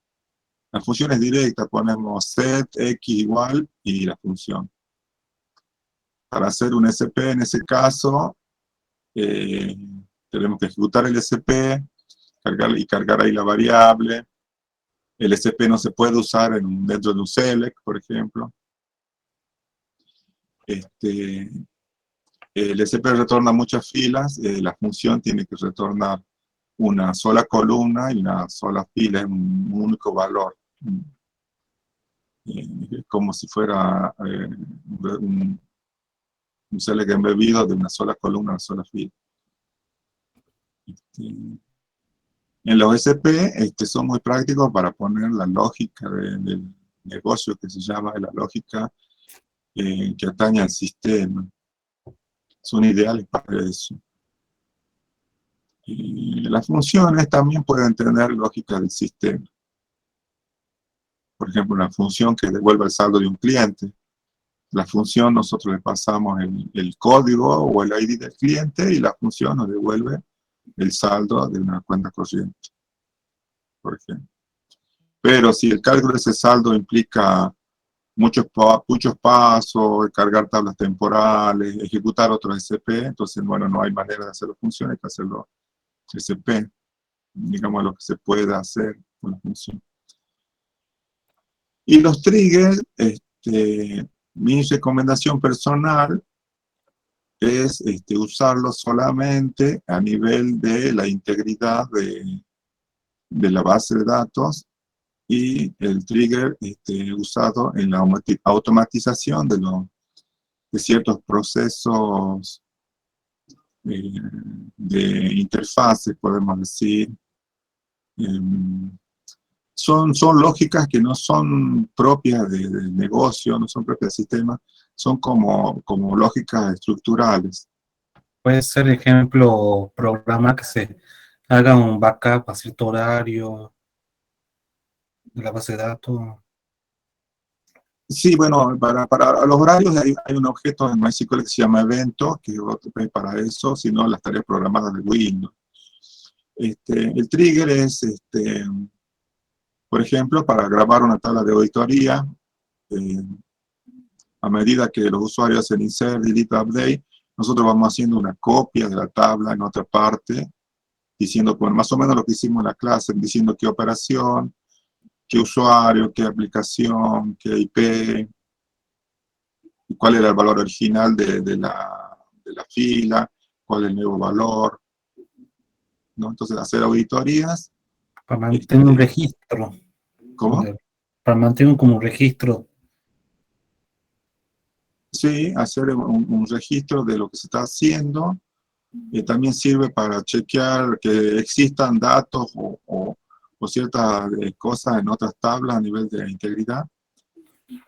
[SPEAKER 1] La función es directa, ponemos set, x igual y la función. Para hacer un SP en ese caso, tenemos que ejecutar el SP, cargar ahí la variable. El SP no se puede usar dentro de un select, por ejemplo. El SP retorna muchas filas, la función tiene que retornar una sola columna y una sola fila, es un único valor. Como si fuera un select embebido de una sola columna, una sola fila. En los SP son muy prácticos para poner la lógica del negocio, que se llama la lógica que atañe al sistema. Son ideales para eso. Y las funciones también pueden tener lógica del sistema. Por ejemplo, una función que devuelva el saldo de un cliente. La función nosotros le pasamos el código o el ID del cliente y la función nos devuelve el saldo de una cuenta corriente, por ejemplo. Pero si el cálculo de ese saldo implica muchos pasos, cargar tablas temporales, ejecutar otro SP, entonces, bueno, no hay manera de hacerlo funciones, hay que hacerlo SP, digamos lo que se puede hacer con la función. Y los triggers, mi recomendación personal es usarlos solamente a nivel de la integridad de la base de datos y el trigger usado en la automatización de ciertos procesos de interfaces, podemos decir. Son lógicas que no son propias del negocio, no son propias del sistema, son como lógicas estructurales.
[SPEAKER 3] Puede ser, ejemplo, programa que se haga un backup a cierto horario de la base de datos.
[SPEAKER 1] Sí, bueno, para los horarios hay un objeto en MySQL que se llama evento, que es para eso, si no las tareas programadas de Windows. El trigger es, por ejemplo, para grabar una tabla de auditoría, a medida que los usuarios hacen insert, delete, update, nosotros vamos haciendo una copia de la tabla en otra parte, diciendo, bueno, más o menos lo que hicimos en la clase, diciendo qué operación, qué usuario, qué aplicación, qué IP, y cuál era el valor original de la fila, cuál es el nuevo valor, ¿no? Entonces, hacer auditorías.
[SPEAKER 3] Para mantener un registro.
[SPEAKER 1] ¿Cómo?
[SPEAKER 3] Para mantener como un registro.
[SPEAKER 1] Sí, hacer un registro de lo que se está haciendo. También sirve para chequear que existan datos o ciertas cosas en otras tablas a nivel de integridad.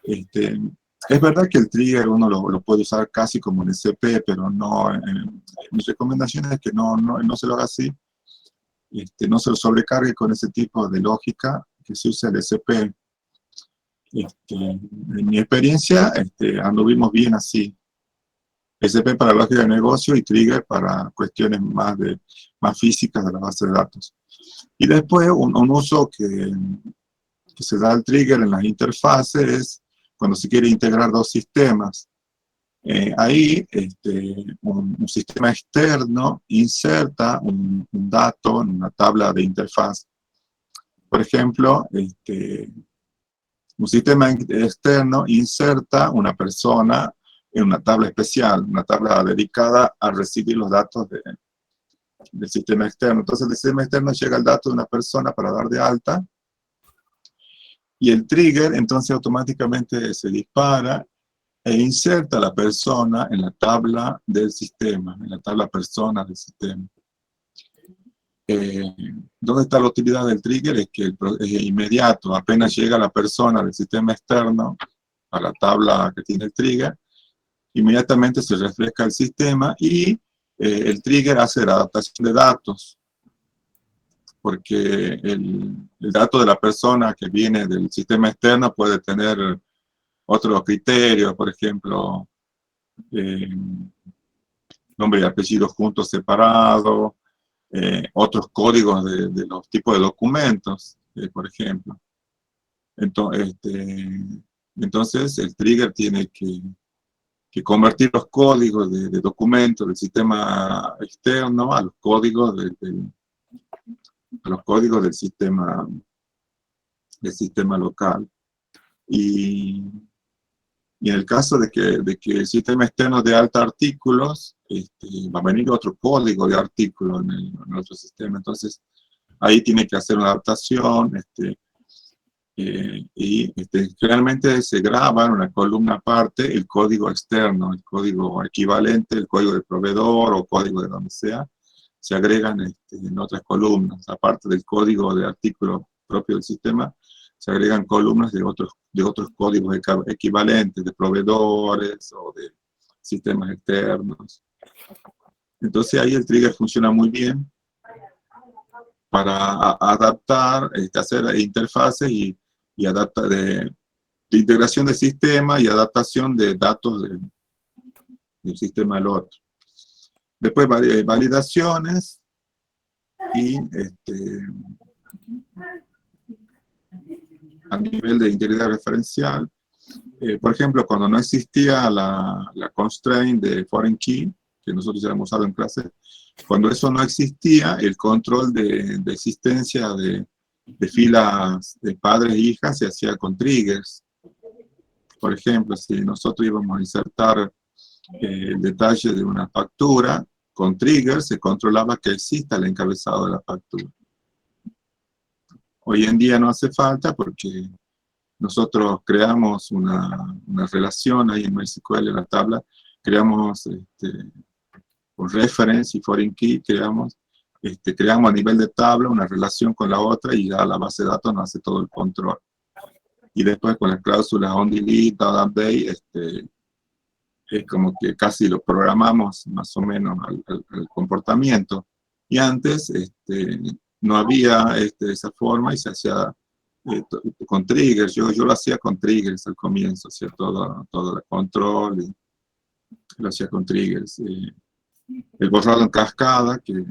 [SPEAKER 1] Es verdad que el trigger uno lo puede usar casi como en SP, pero no. Mi recomendación es que no se lo haga así. No se lo sobrecargue con ese tipo de lógica que se usa el SP. En mi experiencia, anduvimos bien así. SP para lógica de negocio y trigger para cuestiones más físicas de la base de datos. Y después un uso que se da el trigger en las interfaces es cuando se quiere integrar dos sistemas. Ahí un sistema externo inserta un dato en una tabla de interfaz. Por ejemplo, un sistema externo inserta una persona en una tabla especial, una tabla dedicada a recibir los datos del sistema externo. Entonces el sistema externo llega el dato de una persona para dar de alta, y el trigger entonces automáticamente se dispara e inserta a la persona en la tabla del sistema, en la tabla persona del sistema. ¿Dónde está la utilidad del trigger? Es que es inmediato, apenas llega la persona del sistema externo a la tabla que tiene el trigger, inmediatamente se refresca el sistema y el trigger hace la adaptación de datos, porque el dato de la persona que viene del sistema externo puede tener otros criterios, por ejemplo, nombre y apellido juntos separados, otros códigos de los tipos de documentos, por ejemplo. Entonces el trigger tiene que convertir los códigos de documentos del sistema externo a los códigos del sistema local. Y en el caso de que el sistema externo de alta artículos, va a venir otro código de artículo en el otro sistema. Entonces, ahí tiene que hacer una adaptación, generalmente se graba en una columna aparte el código externo, el código equivalente, el código del proveedor o código de donde sea, se agregan en otras columnas, aparte del código de artículo propio del sistema, se agregan columnas de otros códigos equivalentes, de proveedores o de sistemas externos. Entonces ahí el trigger funciona muy bien para adaptar, hacer interfaces y adaptar de integración de sistema y adaptación de datos del sistema al otro. Después validaciones y a nivel de integridad referencial. Por ejemplo, cuando no existía la constraint de foreign key, que nosotros ya hemos usado en clase, cuando eso no existía, el control de existencia de filas de padres e hijas se hacía con triggers. Por ejemplo, si nosotros íbamos a insertar el detalle de una factura, con triggers se controlaba que exista el encabezado de la factura. Hoy en día no hace falta porque nosotros creamos una relación ahí en MySQL, en la tabla, creamos con reference y foreign key, creamos a nivel de tabla una relación con la otra y ya la base de datos nos hace todo el control. Y después con las cláusulas onDelete, update, es como que casi lo programamos más o menos al comportamiento. Y antes no había esa forma y se hacía con triggers. Yo lo hacía con triggers al comienzo, hacía todo el control y lo hacía con triggers. El borrado en cascada, que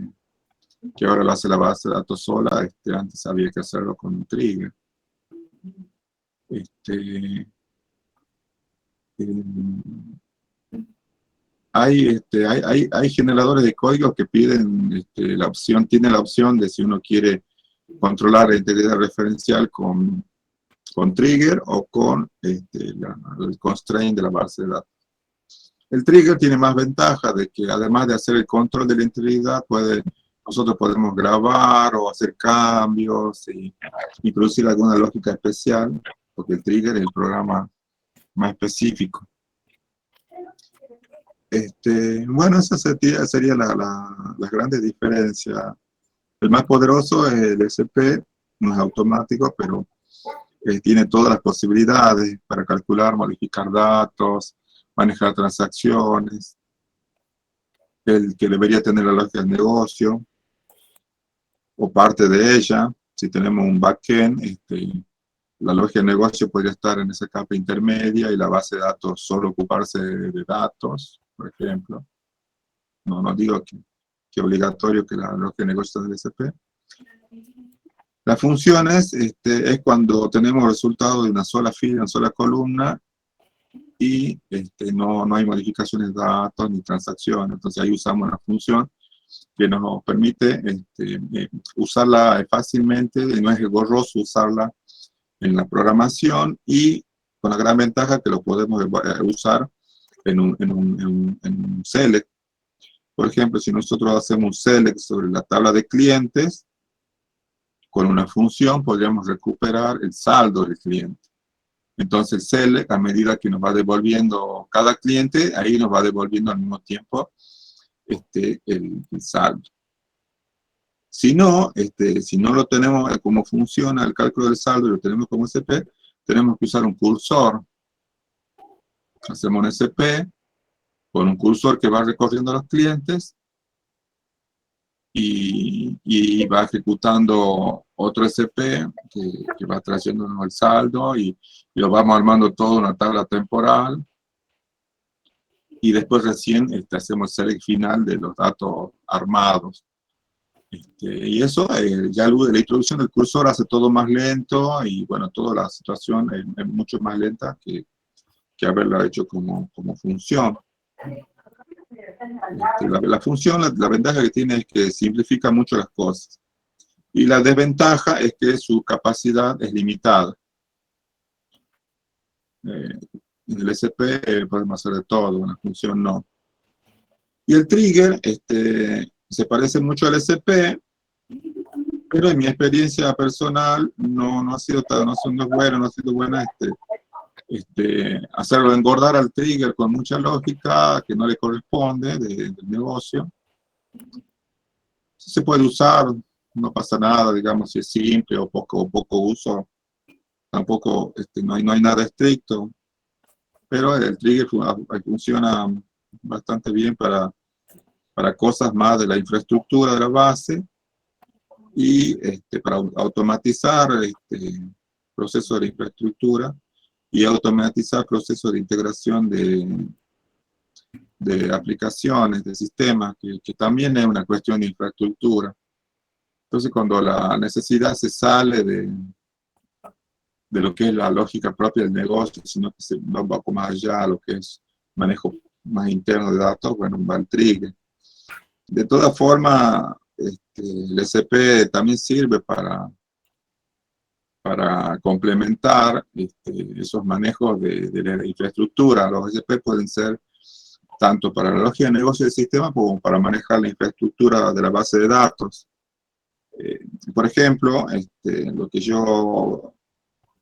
[SPEAKER 1] ahora lo hace la base de datos sola, antes había que hacerlo con un trigger. Hay generadores de código que piden tiene la opción de si uno quiere controlar la integridad referencial con trigger o con el constraint de la base de datos. El trigger tiene más ventaja de que además de hacer el control de la integridad, nosotros podemos grabar o hacer cambios y introducir alguna lógica especial, porque el trigger es el programa más específico. Bueno, esa sería la grandes diferencias. El más poderoso es el SP, no es automático, pero tiene todas las posibilidades para calcular, modificar datos, manejar transacciones. El que debería tener la lógica del negocio, o parte de ella. Si tenemos un backend, la lógica del negocio podría estar en esa capa intermedia y la base de datos solo ocuparse de datos, por ejemplo. No digo que es obligatorio que la lógica de negocio sea del SP. Las funciones es cuando tenemos resultado de una sola fila, una sola columna, y no hay modificaciones de datos ni transacciones. Entonces ahí usamos una función que nos permite usarla fácilmente, no es engorroso usarla en la programación, y con la gran ventaja que lo podemos usar en un select. Por ejemplo, si nosotros hacemos un select sobre la tabla de clientes, con una función podríamos recuperar el saldo del cliente. Entonces el select, a medida que nos va devolviendo cada cliente, ahí nos va devolviendo al mismo tiempo el saldo. Si no lo tenemos como funciona el cálculo del saldo y lo tenemos como SP, tenemos que usar un cursor. Hacemos un SP con un cursor que va recorriendo a los clientes y va ejecutando otro SP que va trayéndonos el saldo, y lo vamos armando todo en una tabla temporal, y después recién hacemos el select final de los datos armados. Y eso, ya la introducción del cursor hace todo más lento, y bueno, toda la situación es mucho más lenta que haberlo hecho como función. La función, la ventaja que tiene es que simplifica mucho las cosas. Y la desventaja es que su capacidad es limitada. En el SP podemos hacer de todo, una función no. Y el trigger se parece mucho al SP, pero en mi experiencia personal no ha sido buena hacerlo engordar al trigger con mucha lógica que no le corresponde del negocio. Se puede usar, no pasa nada, digamos, si es simple o poco uso, tampoco no hay nada estricto, pero el trigger funciona bastante bien para cosas más de la infraestructura de la base, y para automatizar procesos de infraestructura y automatizar procesos de integración de aplicaciones, de sistemas, que también es una cuestión de infraestructura. Entonces, cuando la necesidad se sale de lo que es la lógica propia del negocio, sino que se va un poco más allá a lo que es manejo más interno de datos, bueno, va el trigger. De todas formas, el SP también sirve para complementar esos manejos de la infraestructura. Los SP pueden ser tanto para la lógica de negocio del sistema como para manejar la infraestructura de la base de datos. Por ejemplo, lo que yo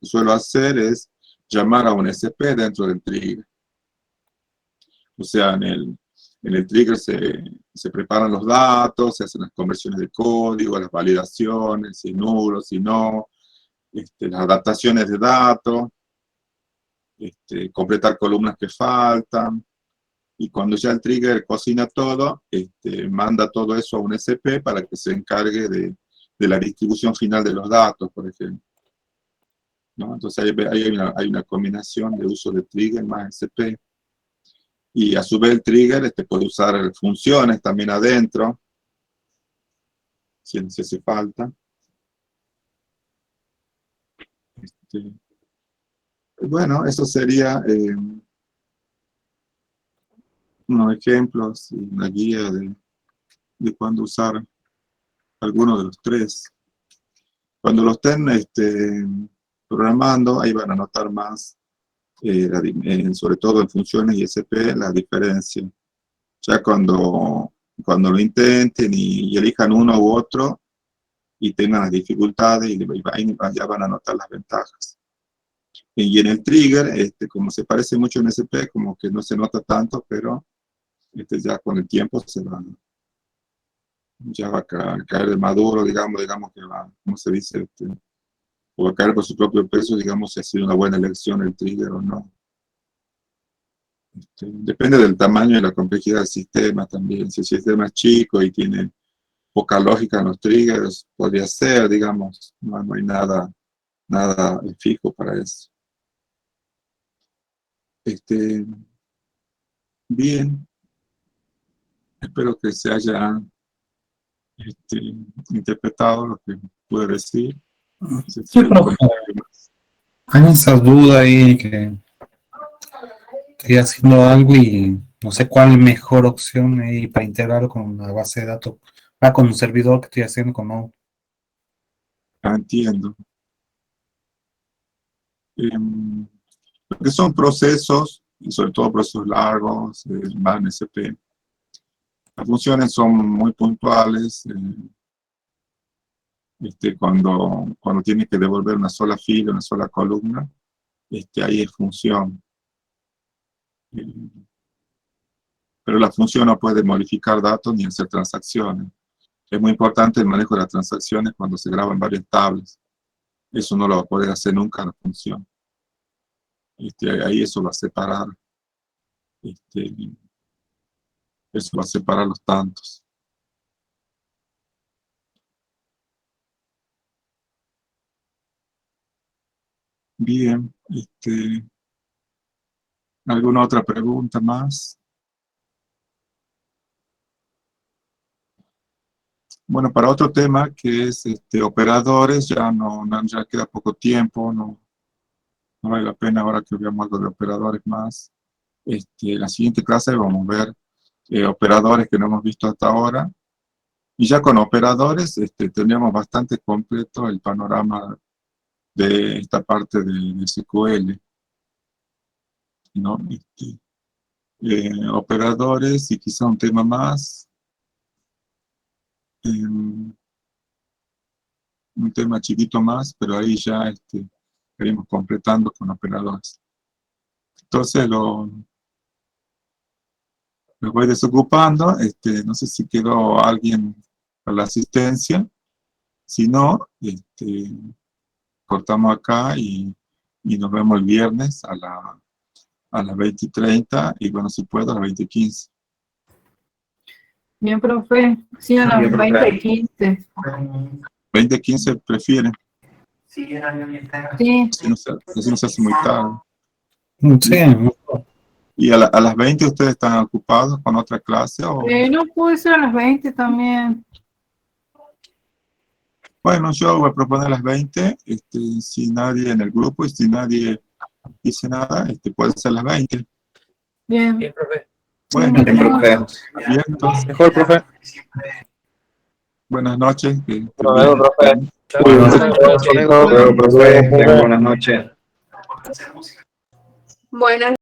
[SPEAKER 1] suelo hacer es llamar a un SP dentro del trigger. O sea, en el trigger se preparan los datos, se hacen las conversiones de código, las validaciones, si nulo, si no, las adaptaciones de datos, completar columnas que faltan. Y cuando ya el trigger cocina todo, manda todo eso a un SP para que se encargue de la distribución final de los datos, por ejemplo. ¿No? Entonces hay una combinación de uso de trigger más SP. Y a su vez el trigger puede usar funciones también adentro, si hace falta. Bueno, eso sería unos ejemplos y una guía de cuándo usar alguno de los tres. Cuando lo estén programando, ahí van a notar más, sobre todo en funciones y SP, la diferencia. Ya cuando lo intenten y elijan uno u otro y tengan las dificultades, y ya van a notar las ventajas. Y en el trigger, como se parece mucho en SP, como que no se nota tanto, pero ya con el tiempo ya va a caer de maduro, digamos que va, ¿cómo se dice? O va a caer por su propio peso, digamos, si ha sido una buena elección el trigger o no. Depende del tamaño y la complejidad del sistema también. Si el sistema es chico y tiene poca lógica en los triggers, podría ser, digamos, no hay nada fijo para eso. Bien, espero que se haya interpretado lo que pude decir.
[SPEAKER 3] Sí, profe. Hay esas dudas ahí que estoy haciendo algo y no sé cuál mejor opción ahí para integrarlo con la base de datos, con un servidor que estoy haciendo con Node.
[SPEAKER 1] Entiendo. Lo que son procesos, y sobre todo procesos largos, más en SP. Las funciones son muy puntuales. Cuando tiene que devolver una sola fila, una sola columna, ahí es función. Pero la función no puede modificar datos ni hacer transacciones. Es muy importante el manejo de las transacciones cuando se graban varias tablas. Eso no lo va a poder hacer nunca la función. Ahí eso va a separar. Eso va a separar los tantos. Bien, ¿alguna otra pregunta más? Bueno, para otro tema que es operadores, ya queda poco tiempo, no vale la pena ahora que veamos algo de operadores más. En la siguiente clase vamos a ver operadores que no hemos visto hasta ahora. Y ya con operadores tendríamos bastante completo el panorama de esta parte de SQL, ¿no? Operadores y quizá un tema más, un tema chiquito más, pero ahí ya iremos completando con operadores. Entonces los voy desocupando, no sé si quedó alguien para la asistencia, si no, cortamos acá y nos vemos el viernes a las 20:30 y bueno, si puedo a las 20:15.
[SPEAKER 8] Bien, profe. Sí, a las
[SPEAKER 10] Bien, profe.
[SPEAKER 8] 20:15.
[SPEAKER 1] 20:15 prefieren,
[SPEAKER 8] Sí.
[SPEAKER 1] así no se hace muy tarde.
[SPEAKER 3] Sí,
[SPEAKER 1] ¿Y a las 20 ustedes están ocupados con otra clase? O...
[SPEAKER 8] No puede ser a las 20 también.
[SPEAKER 1] Bueno, yo voy a proponer a las 20, si nadie en el grupo y si nadie dice nada, puede ser a las 20.
[SPEAKER 8] Bien.
[SPEAKER 6] Bien, profe.
[SPEAKER 1] Bueno,
[SPEAKER 10] Bien, profe.
[SPEAKER 1] bien, entonces,
[SPEAKER 5] Mejor, profe.
[SPEAKER 1] buenas noches.
[SPEAKER 7] Nos vemos, profe.
[SPEAKER 6] Chao.
[SPEAKER 3] Bueno.
[SPEAKER 6] Buenas noches.
[SPEAKER 10] Hasta luego, profe. Tengan buenas noches.
[SPEAKER 8] Buenas